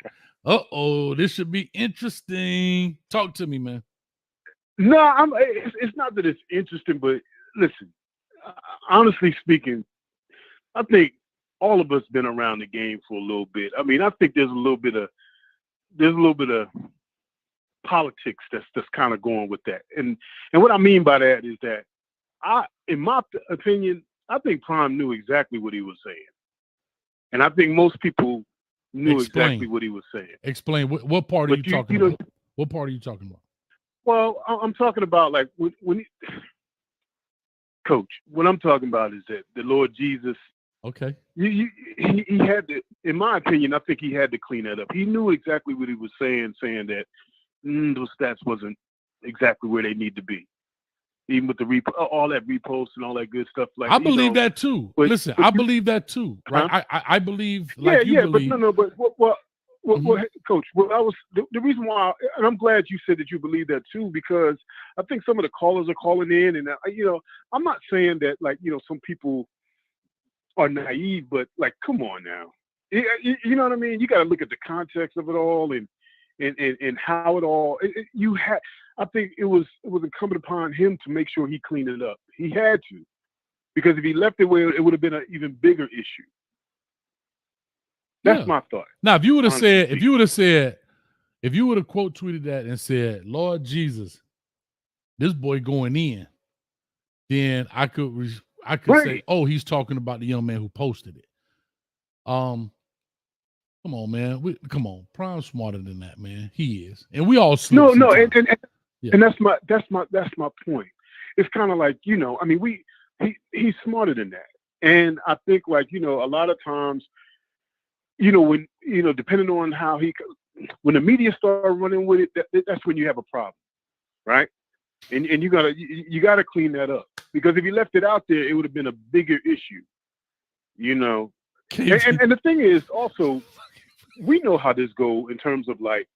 S3: This should be interesting. Talk to me, man.
S8: No, it's not that it's interesting, but listen, honestly speaking, I think all of us been around the game for a little bit. I mean, I think there's a little bit of politics that's kind of going with that. And what I mean by that is that in my opinion, I think Prime knew exactly what he was saying. And I think most people knew exactly what he was saying.
S3: Explain. What part are you talking about? What part are you talking about?
S8: Well, I'm talking about like when Coach, what I'm talking about is that the Lord Jesus.
S3: Okay.
S8: He had to, in my opinion, I think he had to clean that up. He knew exactly what he was saying that those stats wasn't exactly where they need to be. Even with the all that repost and all that good stuff. Like
S3: I believe that too. Listen, I believe that too. Right? I believe like you believe.
S8: But Coach, the reason why, and I'm glad you said that you believe that too, because I think some of the callers are calling in, and I'm not saying that some people are naive, but like, come on now, you know what I mean? You got to look at the context of it all and how it all. I think it was incumbent upon him to make sure he cleaned it up. He had to, because if he left it where, it would have been an even bigger issue. That's my thought.
S3: Now, if you would have quote tweeted that and said, "Lord Jesus, this boy going in," then I could say, "Oh, he's talking about the young man who posted it." Come on, man. Come on. Prime's smarter than that, man. He is, and we all slip.
S8: No, and that's my point. It's kind of like I mean, he's smarter than that, and I think a lot of times, when depending on how he when the media start running with it, that's when you have a problem, right? And you gotta clean that up, because if you left it out there, it would have been a bigger issue, you know. And the thing is also, we know how this go in terms of like,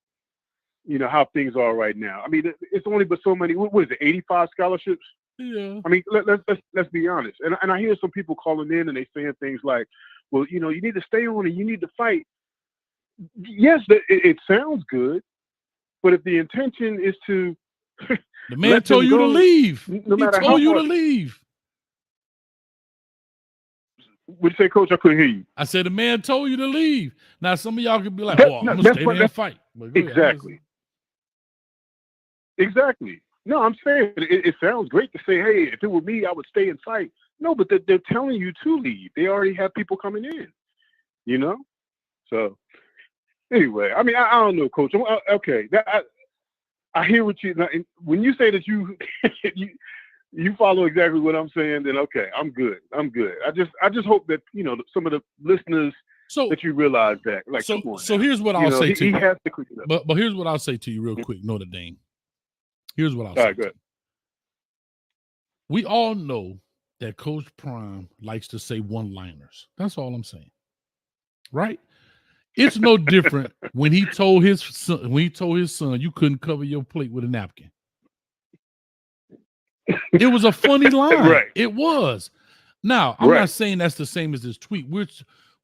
S8: you know, how things are right now. I mean, it's only but so many. What is it? 85 scholarships.
S3: Yeah.
S8: I mean, let's be honest. And I hear some people calling in and they saying things like, well, you know, you need to stay on and you need to fight. Yes, it sounds good, but if the intention is to
S3: the man told you to leave.
S8: No matter
S3: he told you to leave.
S8: Would you say, Coach? I couldn't hear you.
S3: I said the man told you to leave. Now some of y'all could be like, "Oh, I'm gonna stay there and fight."
S8: Exactly. Exactly. No, I'm saying it sounds great to say, "Hey, if it were me, I would stay and fight." No, but they're telling you to leave. They already have people coming in. You know. So anyway, I mean, I don't know, Coach. Okay, I hear what you. When you say that you you follow exactly what I'm saying, then okay, I'm good. I just hope that, you know, some of the listeners, that you realize that. Like, come on.
S3: So here's what I'll say to you.
S8: He has to clean it up.
S3: But here's what I'll say to you real quick, Notre Dame. Here's what I'll say.
S8: All right, go ahead.
S3: We all know that Coach Prime likes to say one-liners. That's all I'm saying. Right? It's no different when he told his son you couldn't cover your plate with a napkin. It was a funny line.
S8: Right.
S3: It was. Now, I'm not saying that's the same as this tweet.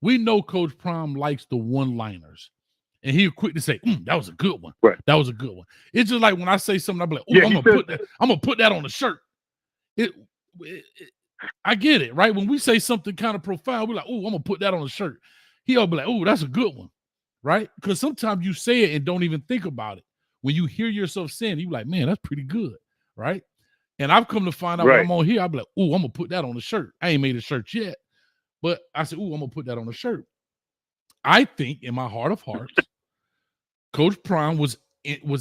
S3: We know Coach Prime likes the one-liners. And he'll quick to say, that was a good one.
S8: Right.
S3: That was a good one. It's just like when I say something, I'm like, I'm gonna put that on the shirt. I get it, right? When we say something kind of profound, we're like, I'm gonna put that on the shirt. He'll be like, that's a good one, right? Because sometimes you say it and don't even think about it. When you hear yourself saying it, you're like, man, that's pretty good, right? And I've come to find out when I'm on here, I'll be like, I'm gonna put that on the shirt. I ain't made a shirt yet, but I said, I'm gonna put that on the shirt. I think in my heart of hearts, Coach Prime was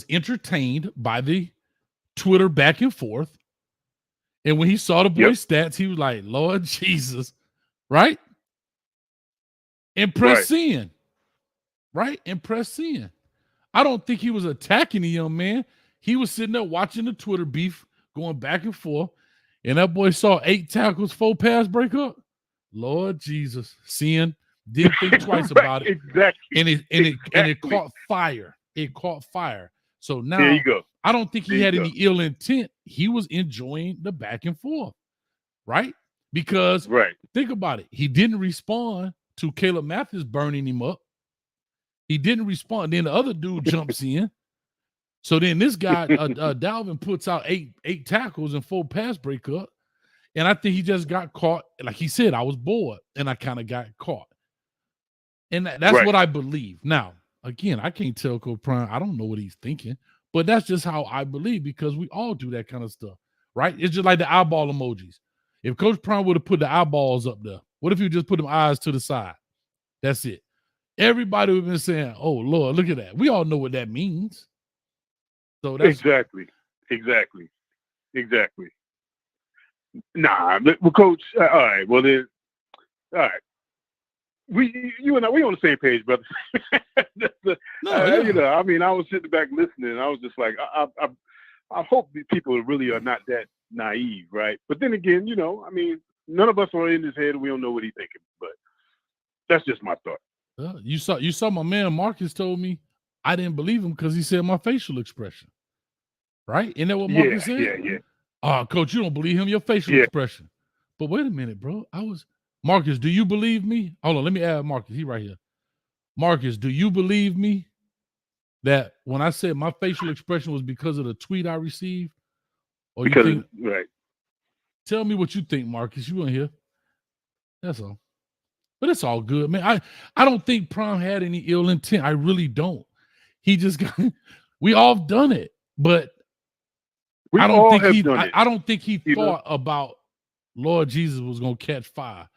S3: entertained by the Twitter back and forth. And when he saw the boys' stats, he was like, Lord Jesus, right? And press in, right? And press in. I don't think he was attacking the young man. He was sitting there watching the Twitter beef going back and forth. And that boy saw 8 tackles, 4 pass breakup. Lord Jesus, didn't think twice about it.
S8: Exactly.
S3: And it caught fire. It caught fire. So now
S8: there you go.
S3: I don't think he had any ill intent. He was enjoying the back and forth, right? Because think about it. He didn't respond to Caleb Mathis burning him up. He didn't respond. Then the other dude jumps in. So then this guy, Dalvin, puts out 8 tackles and 4 pass breakup. And I think he just got caught. Like he said, I was bored and I kind of got caught. And that's what I believe. Now, again, I can't tell Coach Prime. I don't know what he's thinking, but that's just how I believe, because we all do that kind of stuff, right? It's just like the eyeball emojis. If Coach Prime would have put the eyeballs up there, what if you just put them eyes to the side? That's it. Everybody would have been saying, oh, Lord, look at that. We all know what that means. So that's
S8: Exactly. Nah, well, Coach, all right. Well, then, all right. You and I, we on the same page, brother. You know, I mean, I was sitting back listening, and I was just like, I hope these people really are not that naive, right? But then again, you know, I mean, none of us are in his head. We don't know what he's thinking, but that's just my thought.
S3: You saw my man Marcus told me I didn't believe him because he said my facial expression, right? Isn't that what Marcus said?
S8: Yeah.
S3: Oh, Coach, you don't believe him, your facial expression. But wait a minute, bro. Marcus, do you believe me? Hold on, let me add Marcus. He right here. Marcus, do you believe me that when I said my facial expression was because of the tweet I received? Or
S8: because
S3: you think, tell me what you think, Marcus. You weren't here. That's all. But it's all good, man. I don't think Prime had any ill intent. I really don't. He just got we all done it, but I don't think he thought about Lord Jesus was gonna catch fire.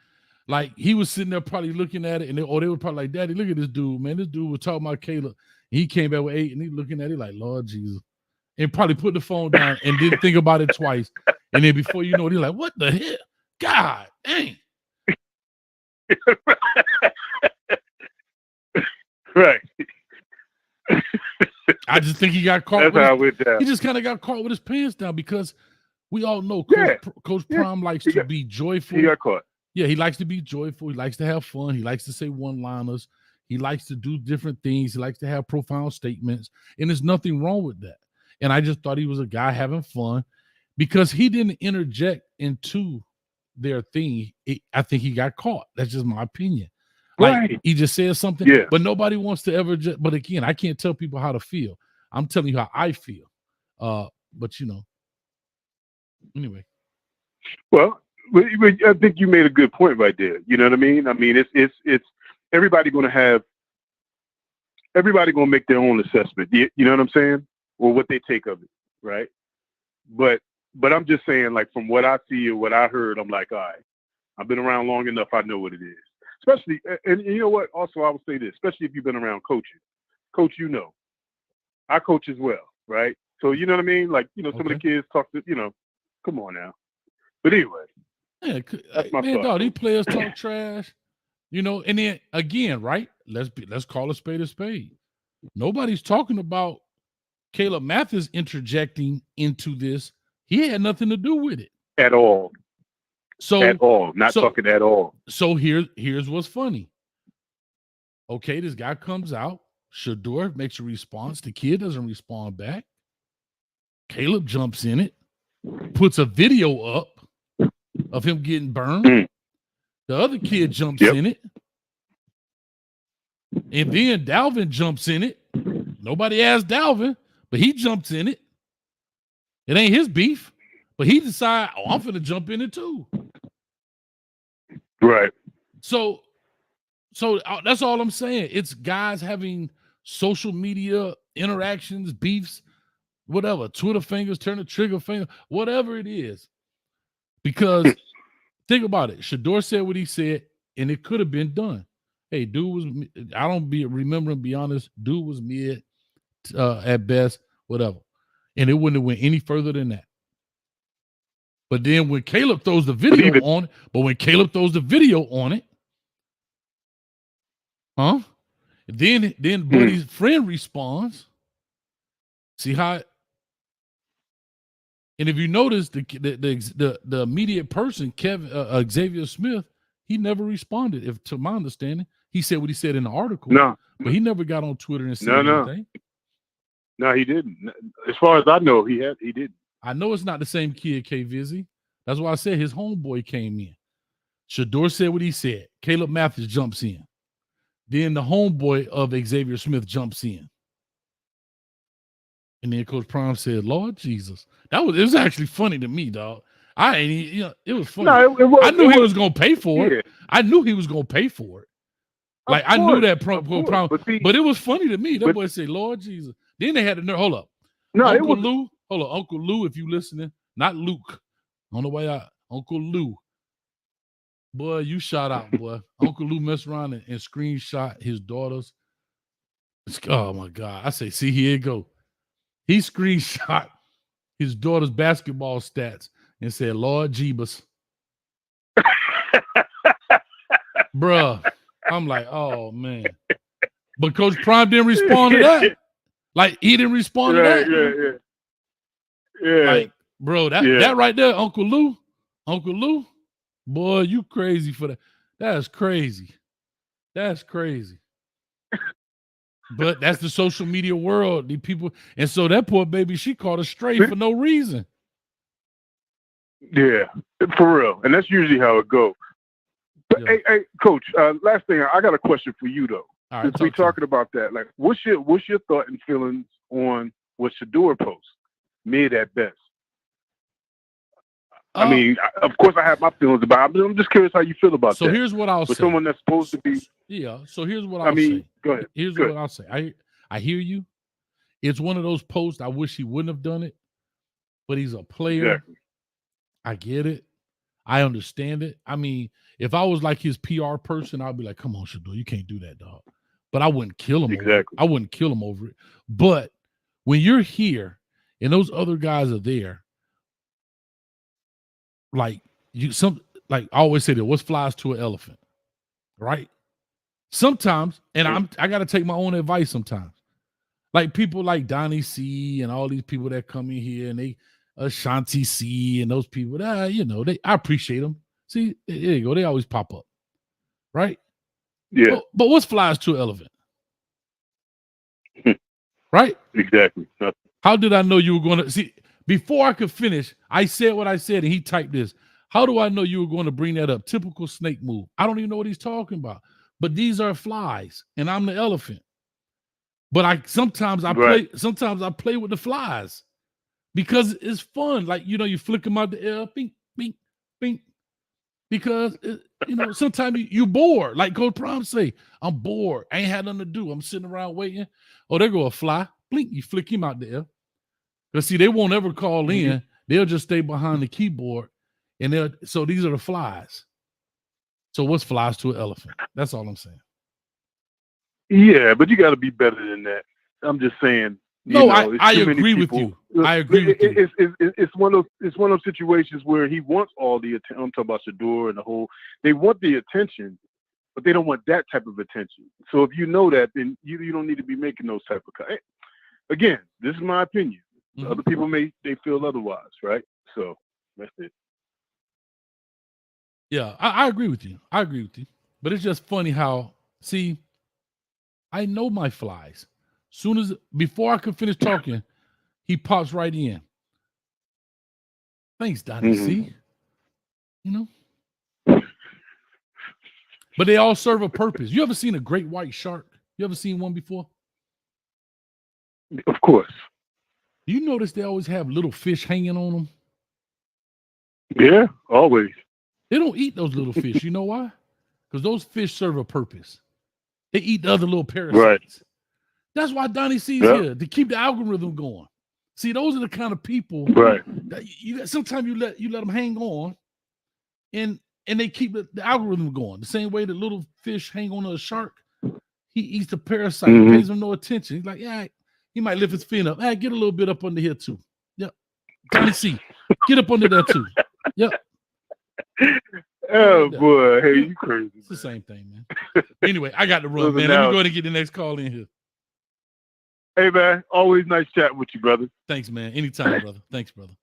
S3: Like he was sitting there probably looking at it, and they were probably like, Daddy, look at this dude, man. This dude was talking about Caleb. He came back with 8, and he's looking at it like, Lord Jesus. And probably put the phone down and didn't think about it twice. And then before you know it, he's like, what the hell? God dang.
S8: Right.
S3: I just think he got caught.
S7: That's how I went down.
S3: He just kind of got caught with his pants down because we all know Coach Prime likes to be joyful.
S7: He got caught.
S3: Yeah, he likes to be joyful. He likes to have fun. He likes to say one-liners. He likes to do different things. He likes to have profound statements. And there's nothing wrong with that. And I just thought he was a guy having fun because he didn't interject into their thing. I think he got caught. That's just my opinion. Like he just said something, but nobody wants to ever. But again, I can't tell people how to feel. I'm telling you how I feel. But you know, anyway.
S7: Well, I think you made a good point right there. You know what I mean? I mean, it's everybody going to make their own assessment. You know what I'm saying? Or what they take of it, right? But I'm just saying, like, from what I see or what I heard, I'm like, all right, I've been around long enough. I know what it is. Especially, and you know what? Also, I will say this, especially if you've been around coaching. Coach, you know, I coach as well, right? So, you know what I mean? Like, you know, some of the kids talk to, you know, come on now. But anyway, that's my thought.
S3: Dog, these players talk trash, you know, and then again, right? Let's call a spade a spade. Nobody's talking about Caleb Mathis interjecting into this. He had nothing to do with it.
S7: At all.
S3: So
S7: at all. Not talking at all.
S3: So here's what's funny. Okay, this guy comes out. Shador makes a response. The kid doesn't respond back. Caleb jumps in it, puts a video up of him getting burned. The other kid jumps in it. And then Dalvin jumps in it. Nobody asked Dalvin, but he jumps in it. It ain't his beef, but he decided, I'm finna jump in it too.
S7: Right.
S3: So that's all I'm saying. It's guys having social media interactions, beefs, whatever, Twitter fingers, turn the trigger finger, whatever it is. Because think about it. Shador said what he said, and it could have been done. Hey, dude was, I don't remember him, be honest, dude was mid at best, whatever. And it wouldn't have went any further than that. But then when Caleb throws the video on it, then Buddy's friend responds. See how? And if you notice, the immediate person, Xavier Smith, he never responded. If to my understanding, he said what he said in the article.
S7: No,
S3: but he never got on Twitter and said anything.
S7: No, he didn't. As far as I know, he didn't.
S3: I know it's not the same kid, K. Vizzy. That's why I said his homeboy came in. Shador said what he said. Caleb Mathis jumps in. Then the homeboy of Xavier Smith jumps in. And then Coach Prime said, Lord Jesus. It was actually funny to me, dog. It was funny.
S7: No,
S3: I knew he was going to pay for it. I knew he was going to pay for it. Like, I knew that Prime. But it was funny to me. That boy said, Lord Jesus. Then they had to nerve. Hold up.
S7: No,
S3: Uncle Lou, if you listening, not Luke. I don't know why Uncle Lou. Boy, you shot out, boy. Uncle Lou messed around and screenshot his daughters. Oh my God. I say, see, here it go. He screenshot his daughter's basketball stats and said, Lord Jeebus. Bruh. I'm like, oh man. But Coach Prime didn't respond to that. Like, he didn't respond to that.
S7: Yeah.
S3: Like, bro, that right there, Uncle Lou, boy, you crazy for that. That's crazy. But that's the social media world. The people, and so that poor baby, she caught a stray for no reason.
S7: Yeah, for real. And that's usually how it goes. But hey, Coach, last thing, I got a question for you though.
S3: All right,
S7: since we're talking about that, like, what's your thought and feelings on what Shador posts, mid at best? I mean, of course, I have my feelings about it, but I'm just curious how you feel about that.
S3: So here's what I'll say.
S7: For someone that's supposed to be.
S3: Yeah. So here's what I'll say.
S7: Go ahead.
S3: Here's what I'll say. I hear you. It's one of those posts I wish he wouldn't have done it, but he's a player.
S7: Exactly.
S3: I get it. I understand it. I mean, if I was like his PR person, I'd be like, come on, Shador, you can't do that, dog. But I wouldn't kill him.
S7: Exactly.
S3: I wouldn't kill him over it. But when you're here and those other guys are there, like I always say that what flies to an elephant, right? Sometimes, and I got to take my own advice sometimes. Like people like Donnie C and all these people that come in here and they Ashanti C and those people that I appreciate them. See, there you go. They always pop up, right?
S7: Yeah.
S3: But what's flies to an elephant? Right?
S7: Exactly. Nothing.
S3: How did I know you were going to see? Before I could finish, I said what I said, and he typed this. How do I know you were going to bring that up? Typical snake move. I don't even know what he's talking about. But these are flies, and I'm the elephant. But sometimes I play with the flies because it's fun. Like you flick them out the air, bing, bing, bing. Because sometimes you bored. Like Coach Prime say, I'm bored. I ain't had nothing to do. I'm sitting around waiting. Oh, there go a fly. Blink, you flick him out the air. Because see, they won't ever call in. They'll just stay behind the keyboard. So these are the flies. So what's flies to an elephant? That's all I'm saying.
S8: Yeah, but you got to be better than that. I'm just saying.
S3: I agree with you. I agree with you.
S8: It's one of those situations where he wants all the attention. I'm talking about Shador and the whole. They want the attention, but they don't want that type of attention. So if you know that, then you don't need to be making those type of. Again, this is my opinion. Mm-hmm. Other people they feel otherwise, right? So that's it.
S3: Yeah, I agree with you. But it's just funny how I know my flies. Before I could finish talking, he pops right in. Thanks, Donnie C. But they all serve a purpose. You ever seen a great white shark? You ever seen one before?
S8: Of course.
S3: Do you notice they always have little fish hanging on them?
S8: Yeah, always.
S3: They don't eat those little fish. You know why? Because those fish serve a purpose. They eat the other little parasites. Right. That's why Donnie C's here, to keep the algorithm going. See, those are the kind of people that sometimes you let them hang on and they keep the algorithm going. The same way the little fish hang on to a shark. He eats the parasite, pays him no attention. He's like, yeah, he might lift his fin up. Hey, get a little bit up under here too. Yep. Donnie C, get up under there too. Yep.
S8: Oh boy, hey, you crazy.
S3: It's the same thing, man. Anyway, I got to run, man. Let me go ahead and get the next call in here.
S8: Hey, man, always nice chatting with you, brother.
S3: Thanks, man. Anytime, brother. Thanks, brother.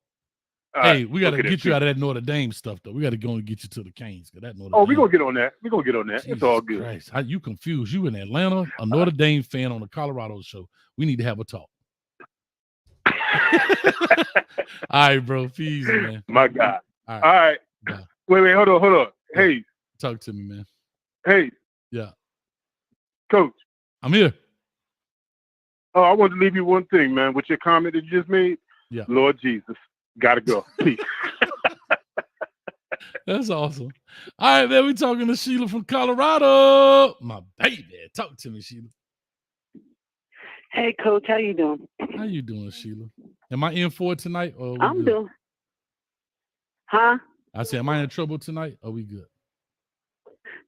S3: Hey, we got to get you out of that Notre Dame stuff, though. We got to go and get you to the Canes. We're going
S8: to get on that. We're going to get on that.
S3: Jesus
S8: it's all good.
S3: Christ. You confused. You in Atlanta, a Notre Dame fan on a Colorado show. We need to have a talk. All right, bro. Peace, man.
S8: My God. All right. Wait, hold on. Hey.
S3: Talk to me, man.
S8: Hey.
S3: Yeah.
S8: Coach.
S3: I'm here.
S8: Oh, I want to leave you one thing, man. With your comment that you just made.
S3: Yeah.
S8: Lord Jesus. Gotta go. Peace.
S3: That's awesome. All right, man. We talking to Sheila from Colorado. My baby. Talk to me, Sheila.
S9: Hey, Coach. How you doing?
S3: How you doing, Sheila? Am I in for it tonight? Or
S9: I'm doing. Huh?
S3: I said, am I in trouble tonight? Or are we good?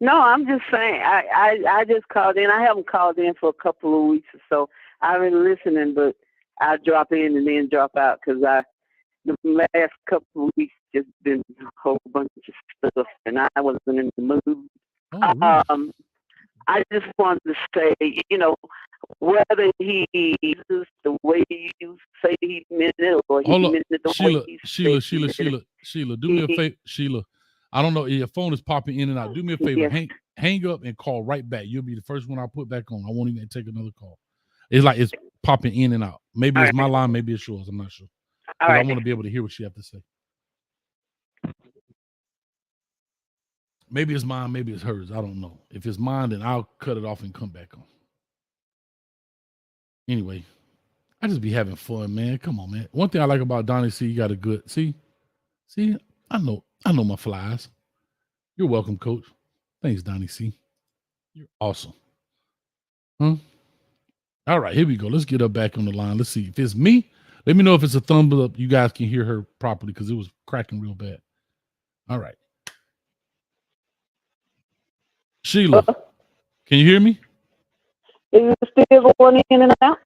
S9: No, I'm just saying. I just called in. I haven't called in for a couple of weeks or so. I've been listening, but I drop in and then drop out because the last couple of weeks just been a whole bunch of stuff, and I wasn't in the mood.
S3: Oh, really?
S9: I just wanted to say, whether he uses the way you say he meant it or he meant it the way he
S3: Sheila, do me a favor. Sheila, I don't know. Your phone is popping in and out. Do me a favor. Yes. Hang up and call right back. You'll be the first one I'll put back on. I won't even take another call. It's like it's popping in and out. Maybe it's my line. Maybe it's yours. I'm not sure. I want to be able to hear what you have to say. Maybe it's mine. Maybe it's hers. I don't know. If it's mine, then I'll cut it off and come back on. Anyway, I just be having fun, man. Come on, man. One thing I like about Donnie C, you got a good see. I know my flies. You're welcome, Coach. Thanks, Donnie C. You're awesome. Huh? All right, here we go. Let's get her back on the line. Let's see if it's me. Let me know if it's a thumbs up. You guys can hear her properly because it was cracking real bad. All right. Sheila, can you hear me?
S9: Is it still going in and out?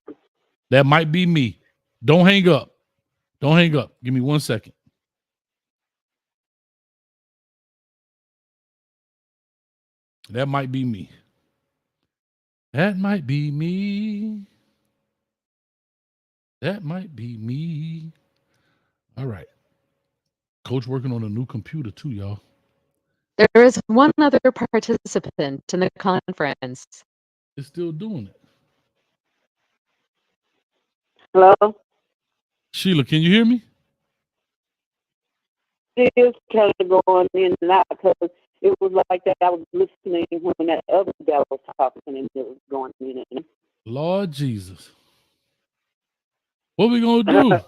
S3: That might be me. Don't hang up. Give me 1 second. That might be me. That might be me. All right. Coach working on a new computer too, y'all.
S10: There is one other participant in the conference.
S3: It's still doing it.
S9: Hello?
S3: Sheila, can you hear me?
S9: It is kind of going in and out because it was like that. I was listening when that other guy was talking and it was going in and out.
S3: Lord Jesus. What we gonna do?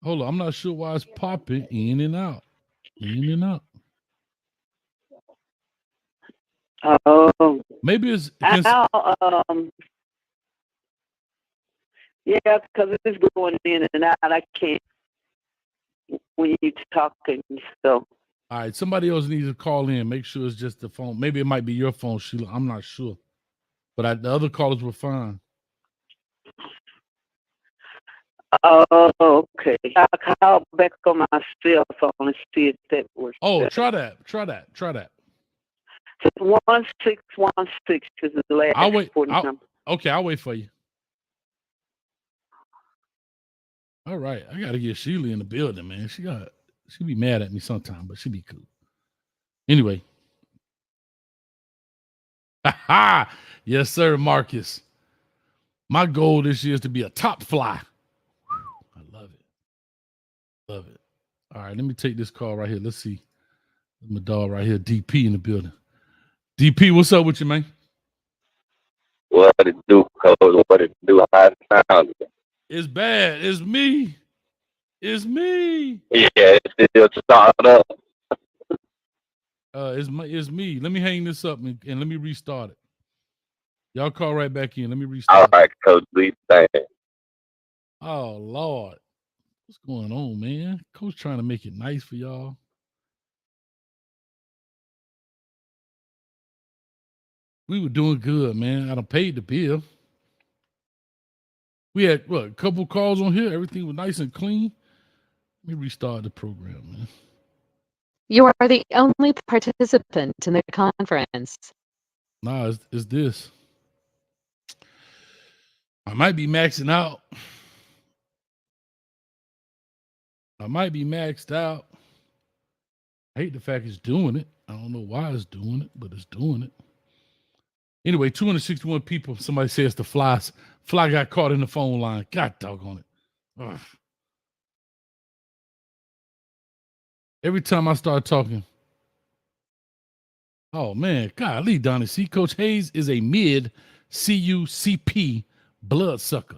S3: Hold on. I'm not sure why it's popping in and out. In and out.
S9: Oh.
S3: Maybe it's
S9: yeah, because it's going in and out. I can't when you talking. So.
S3: All right, somebody else needs to call in. Make sure it's just the phone. Maybe it might be your phone, Sheila. I'm not sure. But the other callers were fine.
S9: Oh, okay. I'll call back on my cell phone and see if that was.
S3: Oh, try that. Try that.
S9: 1616 is the last.
S3: I'll wait. Okay, I'll wait for you. All right, I gotta get Sheila in the building, man. She be mad at me sometime, but she be cool. Anyway. Yes, sir, Marcus. My goal this year is to be a top fly. I love it. Love it. All right, let me take this call right here. Let's see. My dog right here, DP in the building. DP, what's up with you, man?
S11: What it do, Coach? What it do? How it sound?
S3: It's bad. It's me. It's me.
S11: Yeah, it's still started up.
S3: It's me. Let me hang this up and let me restart it. Y'all call right back in. Let me restart.
S11: All right, Coach. Please thank.
S3: Oh Lord, what's going on, man? Coach trying to make it nice for y'all. We were doing good, man. I done paid the bill. We had a couple calls on here. Everything was nice and clean. Let me restart the program, man.
S10: You are the only participant in the conference.
S3: Nah, it's this. I might be maxing out. I might be maxed out. I hate the fact it's doing it. I don't know why it's doing it, but it's doing it. Anyway, 261 people. Somebody says the flies. Fly got caught in the phone line. God doggone it. Ugh. Every time I start talking. Oh, man. Golly, Donnie. See, Coach Hayes is a mid CUCP bloodsucker.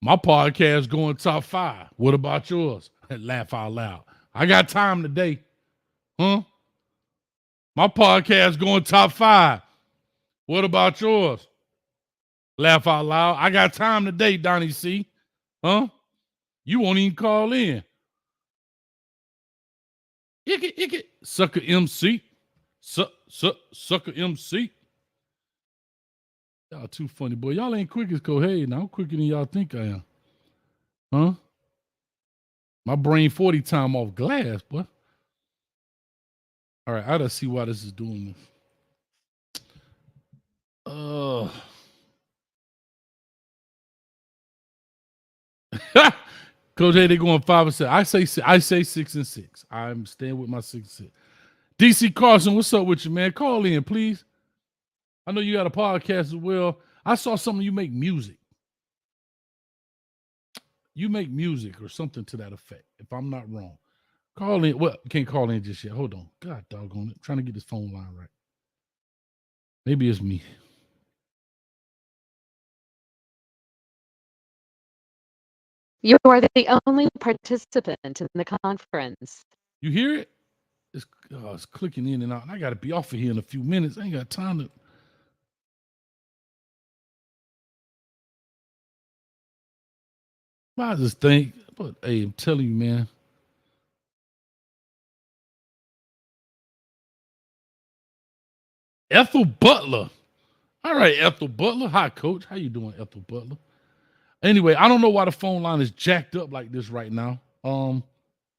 S3: My podcast going top 5. What about yours? Laugh out loud. I got time today. Huh? My podcast going top 5. What about yours? Laugh out loud. I got time today, Donnie C. Huh? You won't even call in. Icky. Sucker MC. Sucker MC. Y'all too funny, boy. Y'all ain't quick as Kohei. Now I'm quicker than y'all think I am. Huh? My brain 40 time off glass, boy. All right, I gotta see why this is doing this. Coach A, they going 5-6. I say 6-6. I'm staying with my 6-6. DC Carson, what's up with you, man? Call in, please. I know you got a podcast as well. I saw something. You make music. You make music or something to that effect, if I'm not wrong. Call in. Well, can't call in just yet. Hold on. God doggone it. I'm trying to get this phone line right. Maybe it's me.
S10: You are the only participant in the conference.
S3: You hear it? It's clicking in and out. I got to be off of here in a few minutes. I ain't got time to. I just think, but hey, I'm telling you, man. Ethel Butler. All right, Ethel Butler. Hi, Coach. How you doing, Ethel Butler? Anyway, I don't know why the phone line is jacked up like this right now. Let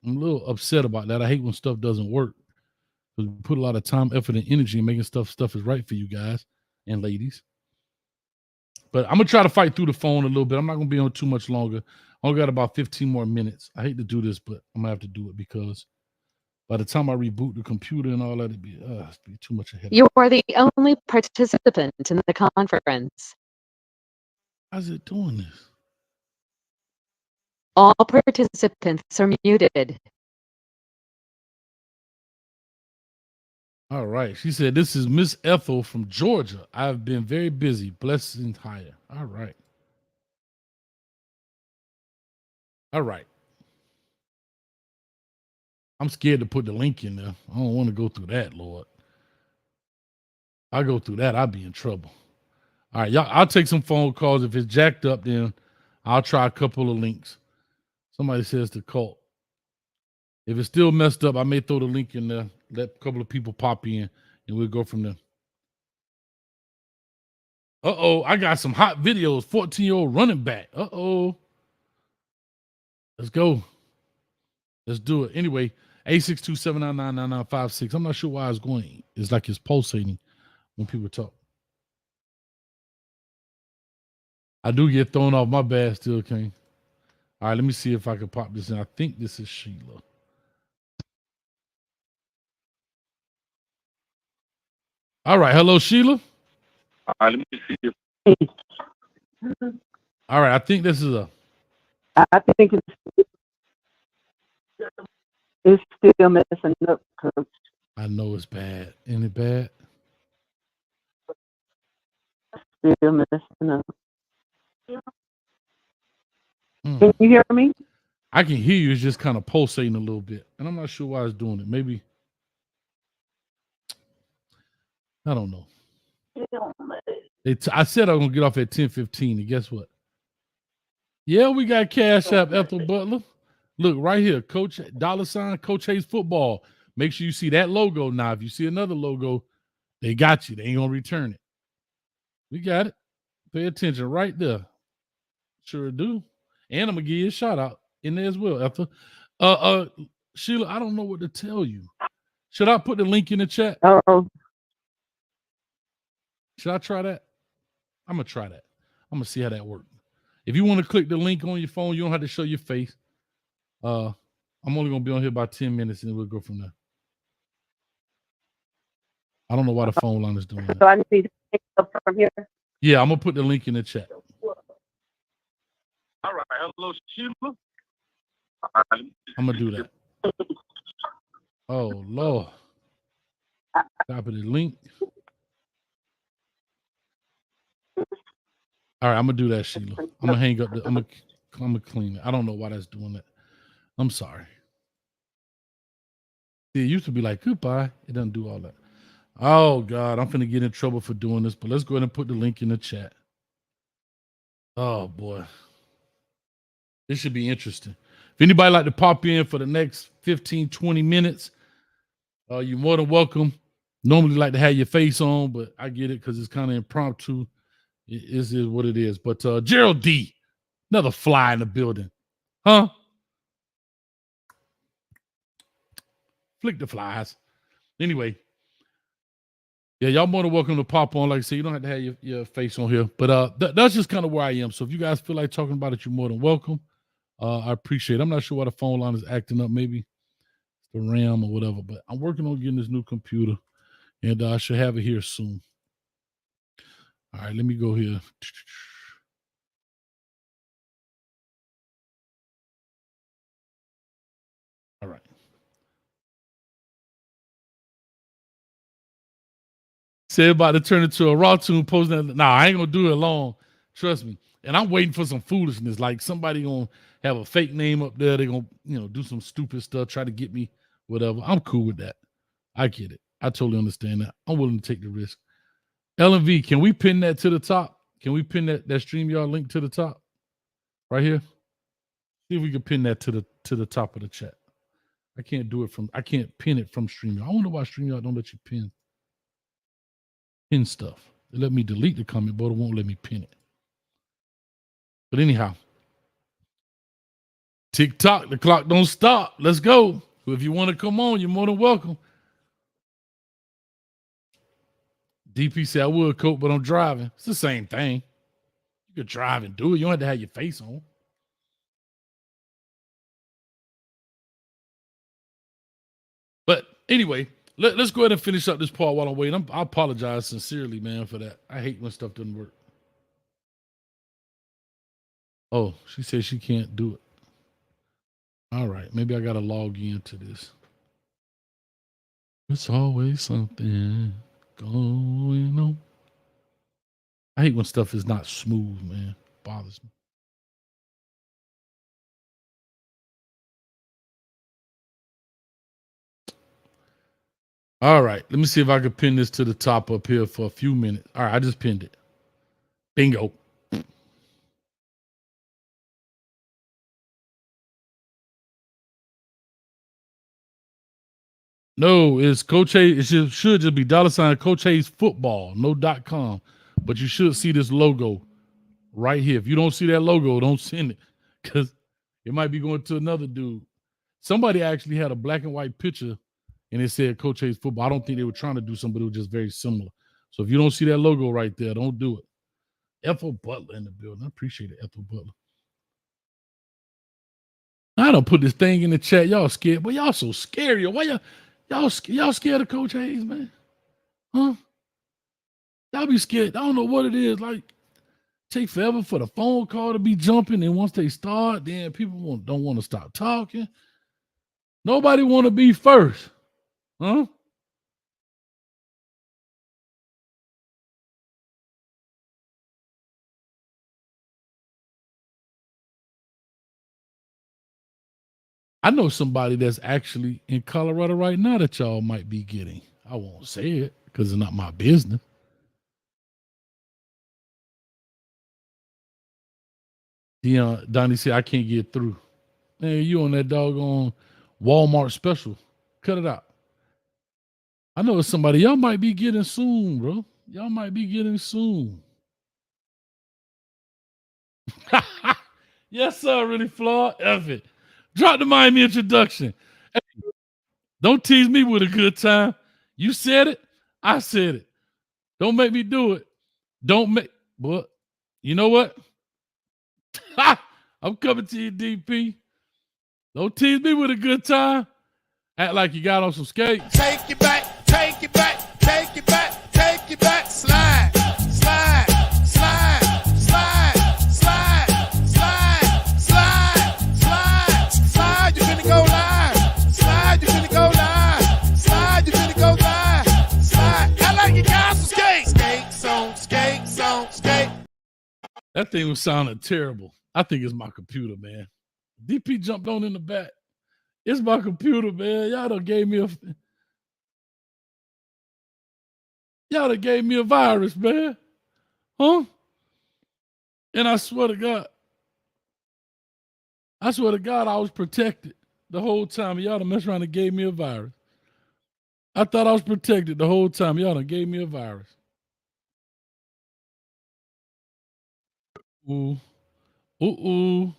S3: I'm a little upset about that. I hate when stuff doesn't work. Because we put a lot of time, effort, and energy in making stuff is right for you guys and ladies. But I'm gonna try to fight through the phone a little bit. I'm not gonna be on too much longer. I only got about 15 more minutes. I hate to do this, but I'm gonna have to do it because by the time I reboot the computer and all that, it'd be too much ahead.
S10: You are the only participant in the conference.
S3: How's it doing this?
S10: All participants are muted.
S3: All right. She said, "This is Miss Ethel from Georgia. I've been very busy. Blessings higher." All right. All right. I'm scared to put the link in there. I don't want to go through that, Lord. I go through that, I'll be in trouble. All right, y'all. I'll take some phone calls. If it's jacked up, then I'll try a couple of links. Somebody says the cult. If it's still messed up, I may throw the link in there, let a couple of people pop in, and we'll go from there. I got some hot videos. 14-year-old running back. Let's go. Let's do it. Anyway, 862-799-9956. I'm not sure why it's going. It's like it's pulsating when people talk. I do get thrown off. My bad still, King. All right, let me see if I can pop this in. I think this is Sheila. All right. Hello, Sheila.
S7: All right, let me see if.
S3: All right. I think this is a.
S9: I think it's still messing up, Coach.
S3: I know it's bad. Ain't it bad?
S9: Still messing up.
S3: Hmm.
S9: Can you hear me?
S3: I can hear you. It's just kind of pulsating a little bit. And I'm not sure why it's doing it. Maybe. I don't know. I said I'm going to get off at 10:15. And guess what? Yeah, we got Cash App, Ethel Butler. Look, right here. Coach, $ Coach Hayes Football. Make sure you see that logo. Now, if you see another logo, they got you. They ain't going to return it. We got it. Pay attention right there. Sure do. And I'm going to give you a shout out in there as well, Ethel. Sheila, I don't know what to tell you. Should I put the link in the chat? Should I try that? I'm going to try that. I'm going to see how that works. If you want to click the link on your phone, you don't have to show your face. I'm only going to be on here about 10 minutes and we'll go from there. I don't know why the phone line is doing that.
S9: So I need to pick up from here?
S3: Yeah, I'm going to put the link in the chat.
S7: All right. Hello, Sheila.
S3: I'm going to do that. Oh, Lord. Copy the link. All right, I'm going to do that, Sheila. I'm going to hang up. I'm going to clean it. I don't know why that's doing that. I'm sorry. It used to be like, goodbye. It doesn't do all that. Oh, God, I'm finna get in trouble for doing this, but let's go ahead and put the link in the chat. Oh, boy. This should be interesting. If anybody like to pop in for the next 15, 20 minutes, you're more than welcome. Normally like to have your face on, but I get it because it's kind of impromptu. It is what it is. But Gerald D, another fly in the building. Huh? Flick the flies. Anyway. Yeah, y'all more than welcome to pop on. Like I said, you don't have to have your face on here. But that's just kind of where I am. So if you guys feel like talking about it, you're more than welcome. I appreciate it. I'm not sure why the phone line is acting up. Maybe it's the RAM or whatever. But I'm working on getting this new computer. And I should have it here soon. All right, let me go here. All right. Say about to turn into a raw tune posting that. Nah, I ain't gonna do it long. Trust me. And I'm waiting for some foolishness. Like somebody gonna have a fake name up there. They're gonna, do some stupid stuff, try to get me, whatever. I'm cool with that. I get it. I totally understand that. I'm willing to take the risk. LMV, can we pin that to the top? Can we pin that StreamYard link to the top? Right here? See if we can pin that to the top of the chat. I can't pin it from StreamYard. I wonder why StreamYard don't let you pin stuff. It let me delete the comment, but it won't let me pin it. But anyhow, TikTok, the clock don't stop. Let's go. If you want to come on, you're more than welcome. DP said, I would, Coach, but I'm driving. It's the same thing. You could drive and do it. You don't have to have your face on. But anyway, let's go ahead and finish up this part while I'm waiting. I apologize sincerely, man, for that. I hate when stuff doesn't work. Oh, she said she can't do it. All right, maybe I got to log into this. It's always something going on. I hate when stuff is not smooth, man. It bothers me. All right, let me see if I can pin this to the top up here for a few minutes. All right, I just pinned it. Bingo. No, it's Coach Hayes. It should just be $ Coach Hayes Football, no .com. But you should see this logo right here. If you don't see that logo, don't send it because it might be going to another dude. Somebody actually had a black and white picture and it said Coach Hayes Football. I don't think they were trying to do something, but it was just very similar. So if you don't see that logo right there, don't do it. Ethel Butler in the building. I appreciate it, Ethel Butler. I don't put this thing in the chat. Y'all scared, but y'all so scary. Why y'all scared of Coach Hayes, man? Huh? Y'all be scared. I don't know what it is. Like, take forever for the phone call to be jumping, and once they start, then people don't want to stop talking. Nobody want to be first, huh? I know somebody that's actually in Colorado right now that y'all might be getting. I won't say it because it's not my business. Donnie said, I can't get through. Man, you on that doggone Walmart special. Cut it out. I know it's somebody y'all might be getting soon, bro. Y'all might be getting soon. Yes, sir, really flawed. F it. Drop the Miami introduction. Hey, don't tease me with a good time. You said it. I said it. Don't make me do it. But you know what? I'm coming to you, DP. Don't tease me with a good time. Act like you got on some skates.
S12: Take it back, take it back, take it back, take it back. Slide, slide, slide, slide, slide, slide, slide, slide, slide. You're gonna go live. Slide, you're gonna go live. Slide, you're gonna go live. Slide. I like you guys some skates. Skates on, skates on, skate.
S3: That thing was sounding terrible. I think it's my computer, man. DP jumped on in the back. It's my computer, man. Y'all done gave me a virus, man. Huh? And I swear to God, I was protected the whole time. Y'all done messed around and gave me a virus. I thought I was protected the whole time. Y'all done gave me a virus. Ooh. Ooh.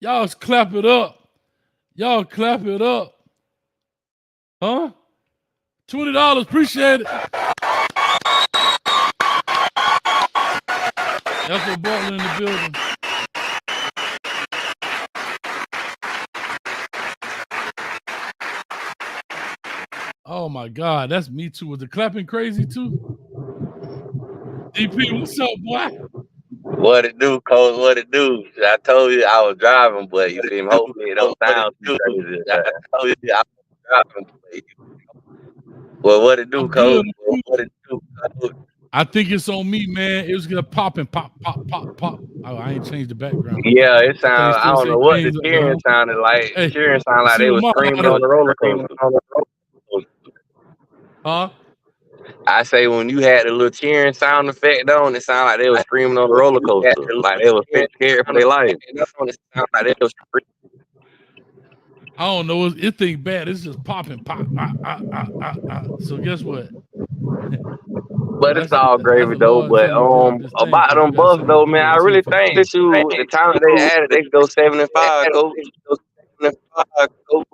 S3: Y'all clap it up. Y'all clap it up. Huh? $20. Appreciate it. Ethel Butler in the building. Oh my God, that's me too. Was the clapping crazy too? DP, what's up, boy?
S11: What it do, Coach? What it do? I told you I was driving, but you see, hopefully it don't sound too crazy. I told you I was driving. Well, what it do, Coach? What it do?
S3: I think it's on me, man. It was gonna pop and pop. Oh, I ain't changed the background.
S11: Yeah, it sounds. I don't know what the cheering sounded like.
S3: Hey,
S11: Cheering sounded like they was screaming on the roller coaster.
S3: Huh?
S11: I say when you had the little cheering sound effect on, it sounded like they was screaming on the roller coaster, like they was scared for their life.
S3: I don't know. It think bad. It's just popping, pop. So guess what?
S11: But it's all gravy though. But about them Bucks though, man, I really think that you with the talent they added, they could go 7-5, coach.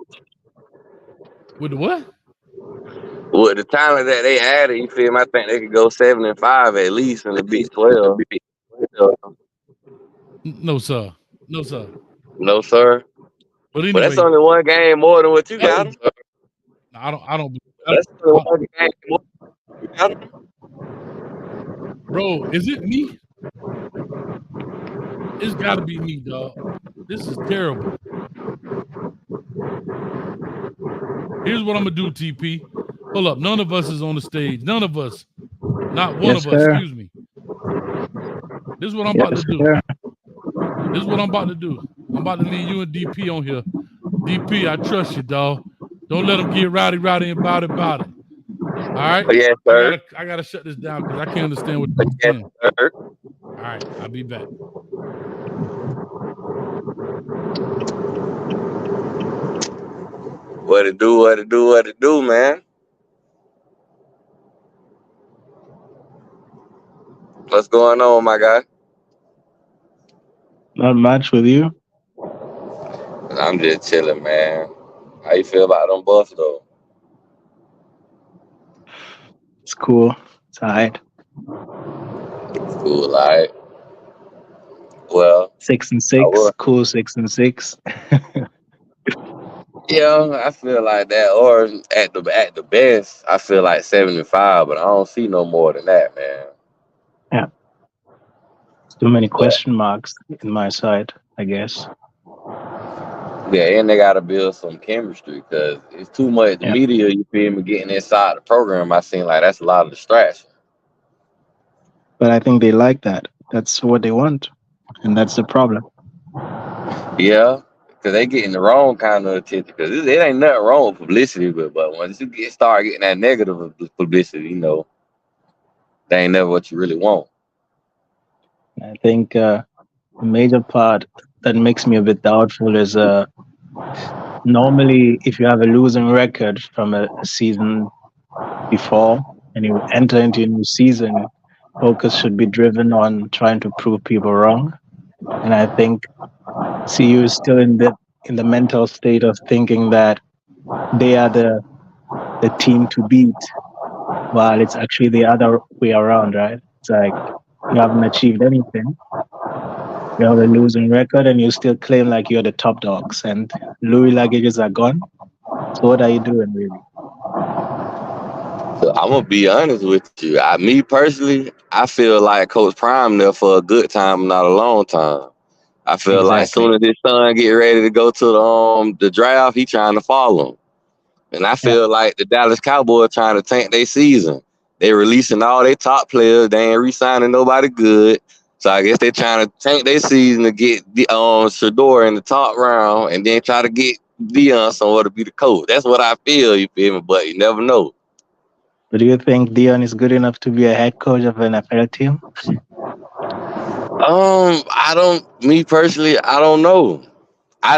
S3: With the what?
S11: With the talent that they added, you feel me? I think they could go 7-5 at least in the Big 12.
S3: No, sir. No, sir.
S11: No, sir.
S3: But anyway,
S11: but that's only one game more than what you got.
S3: I don't.
S11: That's only one game more than you got.
S3: Bro, is it me? It's got to be me, dog. This is terrible. Here's what I'm gonna do, TP. Hold up, none of us is on the stage. None of us. Not one of us. Excuse me. This is what I'm about to do. This is what I'm about to do. I'm about to leave you and DP on here. DP, I trust you, dog. Don't let them get rowdy about it. All right?
S11: Yes, sir.
S3: I gotta shut this down because I can't understand what you're saying.
S11: Yes, sir.
S3: All right, I'll be back.
S11: What it do, man? What's going on, my guy?
S13: Not much with you.
S11: I'm just chilling, man. How you feel about them Buffs, though?
S13: It's cool. It's all right.
S11: It's cool, all right. Well,
S13: 6-6. Cool 6-6.
S11: Yeah, I feel like that. Or at the best, I feel like 7-5, but I don't see no more than that, man.
S13: Yeah. Too many question marks in my side, I guess.
S11: Yeah, and they got to build some chemistry because it's too much media, you feel me, getting inside the program. I seem like that's a lot of distraction.
S13: But I think they like that. That's what they want. And that's the problem.
S11: Yeah, because they getting the wrong kind of attention. Because it ain't nothing wrong with publicity, but once you start getting that negative publicity, you know, that ain't never what you really want.
S13: I think a major part that makes me a bit doubtful is normally if you have a losing record from a season before and you enter into a new season, focus should be driven on trying to prove people wrong. And I think CU is still in the mental state of thinking that they are the team to beat, while it's actually the other way around, right? It's like you haven't achieved anything. You have a losing record and you still claim like you're the top dogs and Louis luggages are gone. So what are you doing, really?
S11: So I'm gonna be honest with you. Me personally, I feel like Coach Prime there for a good time, not a long time. I feel like as soon as his son get ready to go to the draft, he trying to follow him. And I feel like the Dallas Cowboys trying to tank their season. They releasing all their top players. They ain't re-signing nobody good. So I guess they trying to tank their season to get Shador in the top round and then try to get Dion somewhere to be the coach. That's what I feel, you feel me? But you never know.
S13: But do you think Dion is good enough to be a head coach of an NFL team?
S11: Me personally, I don't know.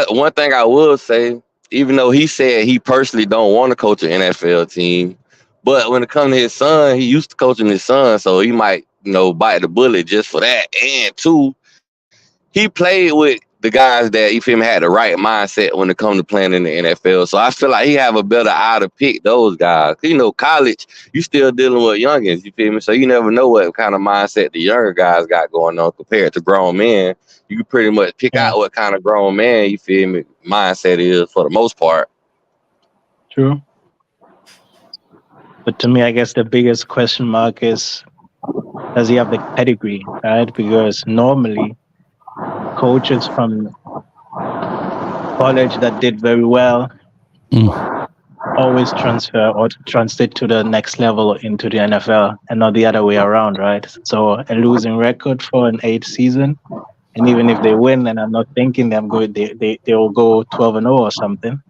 S11: One thing I will say, even though he said he personally don't want to coach an NFL team, but when it comes to his son, he used to coaching his son, so he might, bite the bullet just for that. And two, he played with the guys that, you feel me, had the right mindset when it comes to playing in the NFL. So I feel like he have a better eye to pick those guys. College, you still dealing with youngins, you feel me? So you never know what kind of mindset the younger guys got going on compared to grown men. You can pretty much pick out what kind of grown man, you feel me, mindset is for the most part.
S13: True. But to me, I guess the biggest question mark is, does he have the pedigree, right? Because normally coaches from college that did very well always transfer or transit to the next level into the NFL and not the other way around, right? So a losing record for an 8th season, and even if they win, and I'm not thinking they will go 12-0 or something.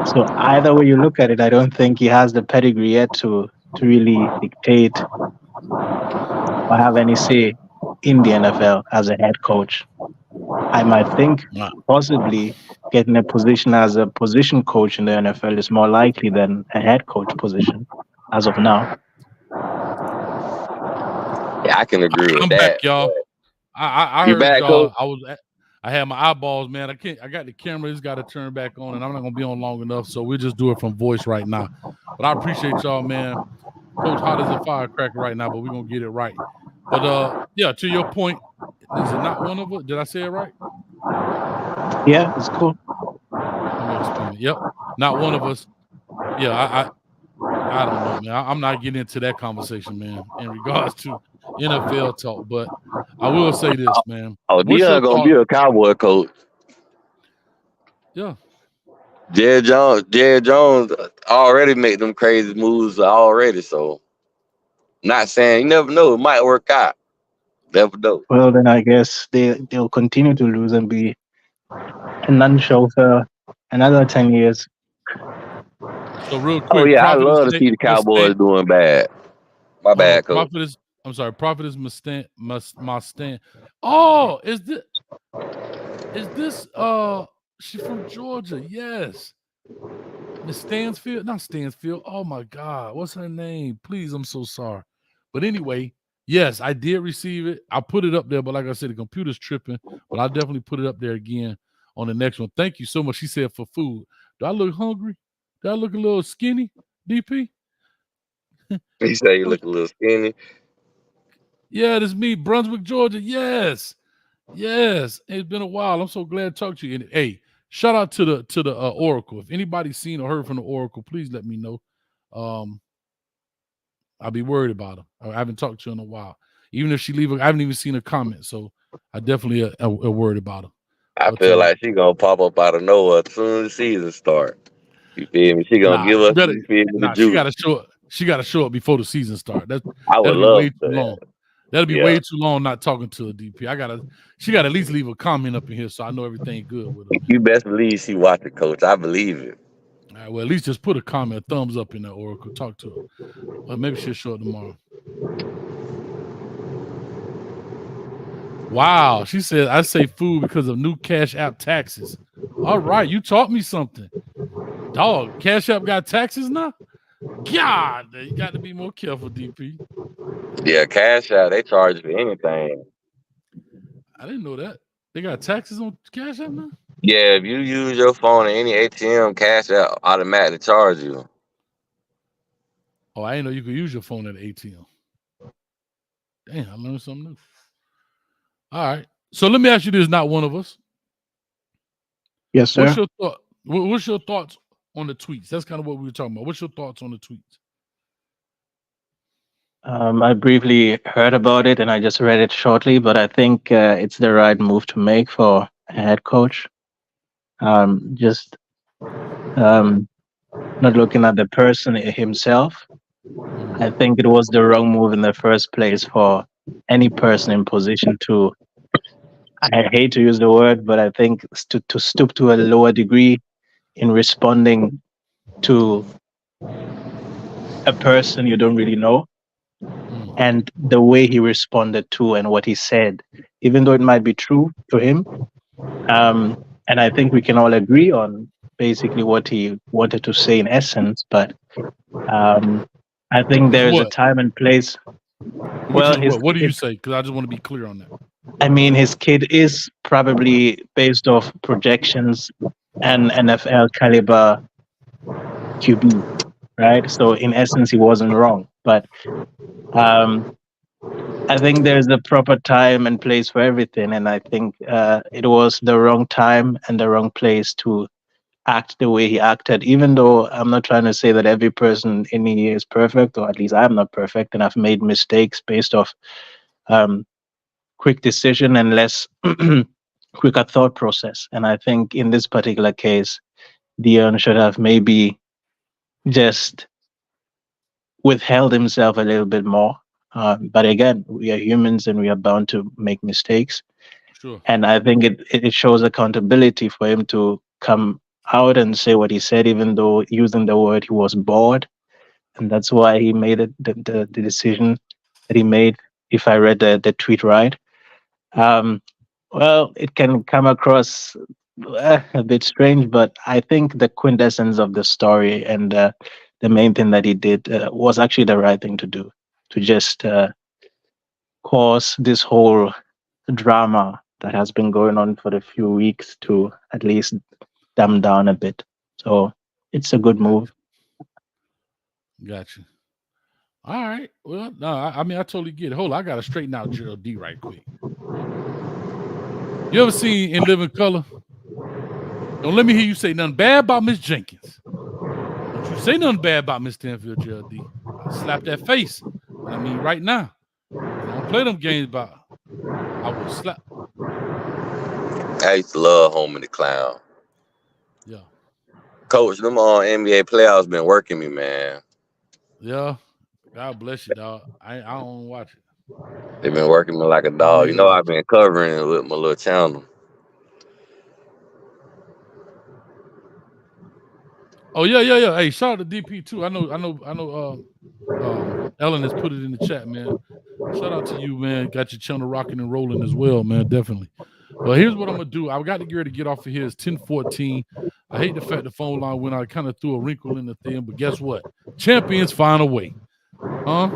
S13: So either way you look at it, I don't think he has the pedigree yet to really dictate or have any say in the NFL as a head coach. I might think possibly getting a position as a position coach in the NFL is more likely than a head coach position as of now.
S11: Yeah, I can agree with
S3: I'm
S11: that.
S3: back, y'all. I
S11: You
S3: heard
S11: back,
S3: y'all.
S11: Coach?
S3: I had my eyeballs, man. I got the camera. It's got to turn back on, and I'm not gonna be on long enough. So we'll just do it from voice right now. But I appreciate y'all, man. Coach hot as a firecracker right now, but we're gonna get it right. But yeah, to your point, is it not one of us? Did I say it right?
S13: Yeah, it's cool.
S3: Let me explain it. Yep, not one of us. Yeah, I don't know, man. I'm not getting into that conversation, man, in regards to NFL talk. But I will say this, man.
S11: Oh,
S3: What's your
S11: Dion gonna
S3: thought?
S11: be a Cowboy coach.
S3: Yeah.
S11: Jerry Jones already made them crazy moves already. So, not saying you never know, it might work out. Never know.
S13: Well, then I guess they'll continue to lose and be a non-show for another 10 years.
S3: So real
S11: Oh
S3: quick,
S11: yeah, I love to see the Cowboys doing bad. My
S3: Hold on,
S11: bad, coach.
S3: Prophet is Mustang. Oh, is this she from Georgia? Yes. Miss Stansfield, not Stansfield. Oh my God, what's her name? Please, I'm so sorry. But anyway, yes, I did receive it. I put it up there, but like I said, the computer's tripping. But I'll definitely put it up there again on the next one. Thank you so much. She said for food. Do I look hungry? Do I look a little skinny, DP?
S11: He say you look a little skinny.
S3: Yeah, it's me, Brunswick, Georgia. Yes. Yes. It's been a while. I'm so glad to talk to you. And hey, shout out to the Oracle. If anybody's seen or heard from the Oracle, please let me know. I'll be worried about her. I haven't talked to her in a while. Even if she leave, I haven't even seen a comment. So I definitely are worried about her.
S11: I
S3: But
S11: feel like she gonna pop up out of nowhere as soon as the season start. You feel me? She gonna give us you feel me, the
S3: she
S11: juice.
S3: gotta show up. She gotta show up before the season start.
S11: I would
S3: That'll be
S11: love
S3: way too
S11: that.
S3: long. That'll be
S11: Yeah.
S3: way too long not talking to a DP. She gotta at least leave a comment up in here so I know everything good with her, man.
S11: You best believe she watched it, coach. I believe it.
S3: All right, well, at least just put a comment, a thumbs up in there, Oracle. Talk to her. Well, maybe she'll show up tomorrow. Wow. She said, I say food because of new Cash App taxes. All right. You taught me something. Dog, Cash App got taxes now? God, you got to be more careful, DP.
S11: Yeah, Cash Out, they charge for anything.
S3: I didn't know that. They got taxes on Cash App now?
S11: Yeah, if you use your phone at any ATM, Cash Out automatically charge you.
S3: Oh, I didn't know you could use your phone at an ATM. Damn, I learned something new. All right. So let me ask you this, not one of us.
S13: Yes, sir.
S3: What's your thoughts on the tweets? That's kind of what we were talking about. What's your thoughts on the tweets?
S13: I briefly heard about it and I just read it shortly, but I think it's the right move to make for a head coach. Just not looking at the person himself. I think it was the wrong move in the first place for any person in position to, I hate to use the word, but I think to stoop to a lower degree in responding to a person you don't really know. And the way he responded to and what he said, even though it might be true to him. And I think we can all agree on basically what he wanted to say in essence, but I think there's a time and place.
S3: What do you say? Because I just want to be clear on that.
S13: I mean, his kid is probably based off projections and NFL caliber QB, right? So in essence, he wasn't wrong, but I think there's a proper time and place for everything, and I think it was the wrong time and the wrong place to act the way he acted. Even though I'm not trying to say that every person in here is perfect, or at least I'm not perfect, and I've made mistakes based off quick decision and less quicker thought process. And I think in this particular case, Dion should have maybe just withheld himself a little bit more. But again, we are humans and we are bound to make mistakes.
S3: Sure.
S13: And I think it shows accountability for him to come out and say what he said, even though using the word he was bored. And that's why he made it, the decision that he made, if I read the tweet right. Well, it can come across a bit strange, but I think the quintessence of the story and the main thing that he did was actually the right thing to do, to just cause this whole drama that has been going on for the few weeks to at least dumb down a bit. So it's a good move.
S3: Gotcha. All right. Well, no, I mean, I totally get it. Hold on, I gotta straighten out Gerald D right quick. You ever seen In Living Color? Don't let me hear you say nothing bad about Miss Jenkins. Don't you say nothing bad about Miss Stanfield, Gerald D. I'll slap that face. And I mean right now. I don't play them games about I will slap.
S11: I used to love Homie the Clown.
S3: Yeah.
S11: Coach, them NBA playoffs been working me, man.
S3: Yeah. God bless you, dog. I don't watch it.
S11: They've been working me like a dog. You know, I've been covering it with my little channel.
S3: Oh yeah. Hey, shout out to DP too. I know. Ellen has put it in the chat, man. Shout out to you, man. Got your channel rocking and rolling as well, man. Definitely. Well, here's what I'm gonna do. I've got to get off of here. It's 10:14. I hate the fact the phone line went. I kind of threw a wrinkle in the thing, but guess what? Champions find a way, huh?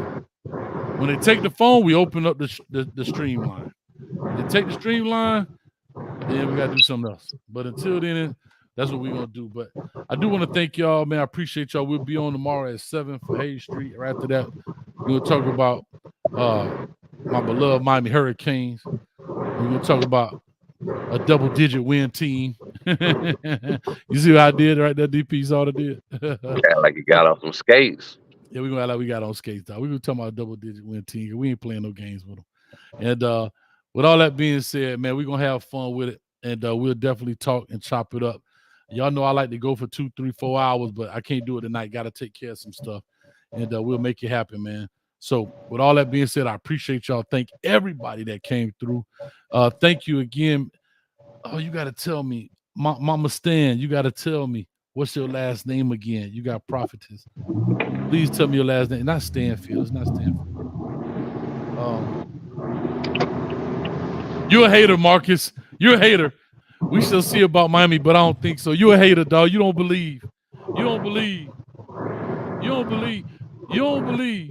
S3: When they take the phone, we open up the streamline. They take the streamline, then we gotta do something else. But until then, that's what we're gonna do. But I do want to thank y'all, man. I appreciate y'all. We'll be on tomorrow at 7 for Hayes Street. Right after that, we're gonna talk about my beloved Miami Hurricanes. We're gonna talk about a double-digit win team. You see what I did right there, DP? Saw what I did.
S11: Yeah, like you got off some skates.
S3: Yeah, we're gonna act like we got on skates, dog. We're gonna talk about a double-digit win team. We ain't playing no games with them. And with all that being said, man, we're gonna have fun with it, and we'll definitely talk and chop it up. Y'all know I like to go for 2, 3, 4 hours, but I can't do it tonight. Got to take care of some stuff, and we'll make it happen, man. So with all that being said, I appreciate y'all. Thank everybody that came through. Thank you again. Oh, you got to tell me, Mama Stan, you got to tell me, what's your last name again? You got prophetess. Please tell me your last name. Not Stanfield. It's not Stanfield. You're a hater, Marcus. You're a hater. We shall see about Miami, but I don't think so. You're a hater, dog. You don't believe. You don't believe. You don't believe. You don't believe.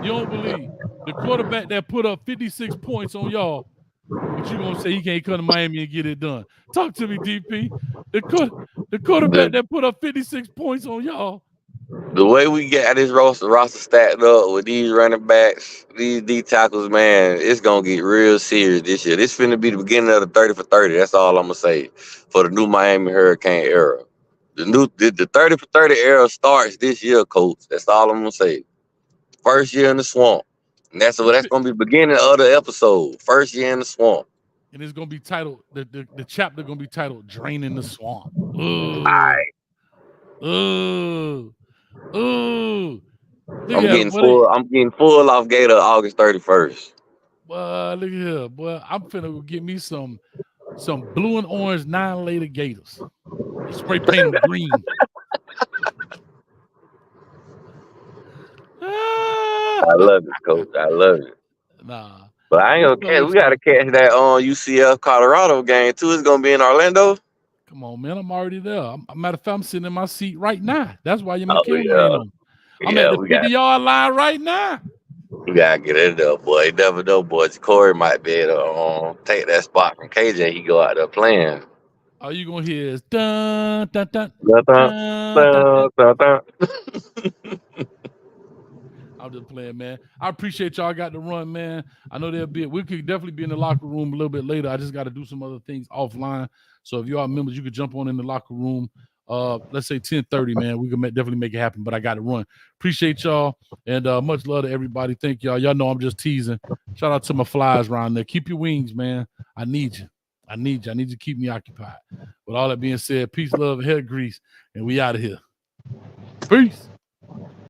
S3: You don't believe. The quarterback that put up 56 points on y'all, but you gonna say he can't come to Miami and get it done. Talk to me, DP. The quarterback that put up 56 points on y'all.
S11: The way we got this roster stacked up with these running backs, these D tackles, man, it's gonna get real serious this year. This finna be the beginning of the 30 for 30. That's all I'm gonna say for the new Miami Hurricane era. The 30 for 30 era starts this year, Coach. That's all I'm gonna say. First year in the swamp. And that's gonna be the beginning of the episode. First year in the swamp.
S3: And it's gonna be titled the chapter gonna be titled "Draining the Swamp." Ooh. Ooh. Ooh.
S11: I'm getting full off Gator August 31st.
S3: Boy, look at here. Boy, I'm finna get me some blue and orange 9-layer Gators. Spray paint them green.
S11: I love it, Coach. I love it.
S3: Nah.
S11: But I ain't gonna catch. We gotta catch that UCF Colorado game too. It's gonna be in Orlando.
S3: Come on, man. I'm already there. Matter of fact, I'm sitting in my seat right now. That's why my camera ain't on. I'm at the 50-yard line right now.
S11: You gotta get in there, boy. You never know, boy. Corey might be able to take that spot from KJ. He go out there playing.
S3: All you gonna hear is dun dun dun
S11: dun dun dun dun.
S3: I'm just playing, man. I appreciate y'all got to run, man. I know we could definitely be in the locker room a little bit later. I just got to do some other things offline. So if y'all members, you could jump on in the locker room. Let's say 10:30, man. We can definitely make it happen, but I got to run. Appreciate y'all, and much love to everybody. Thank y'all. Y'all know I'm just teasing. Shout out to my flies around there. Keep your wings, man. I need you. I need you to keep me occupied. With all that being said, peace, love, and hair grease, and we out of here. Peace.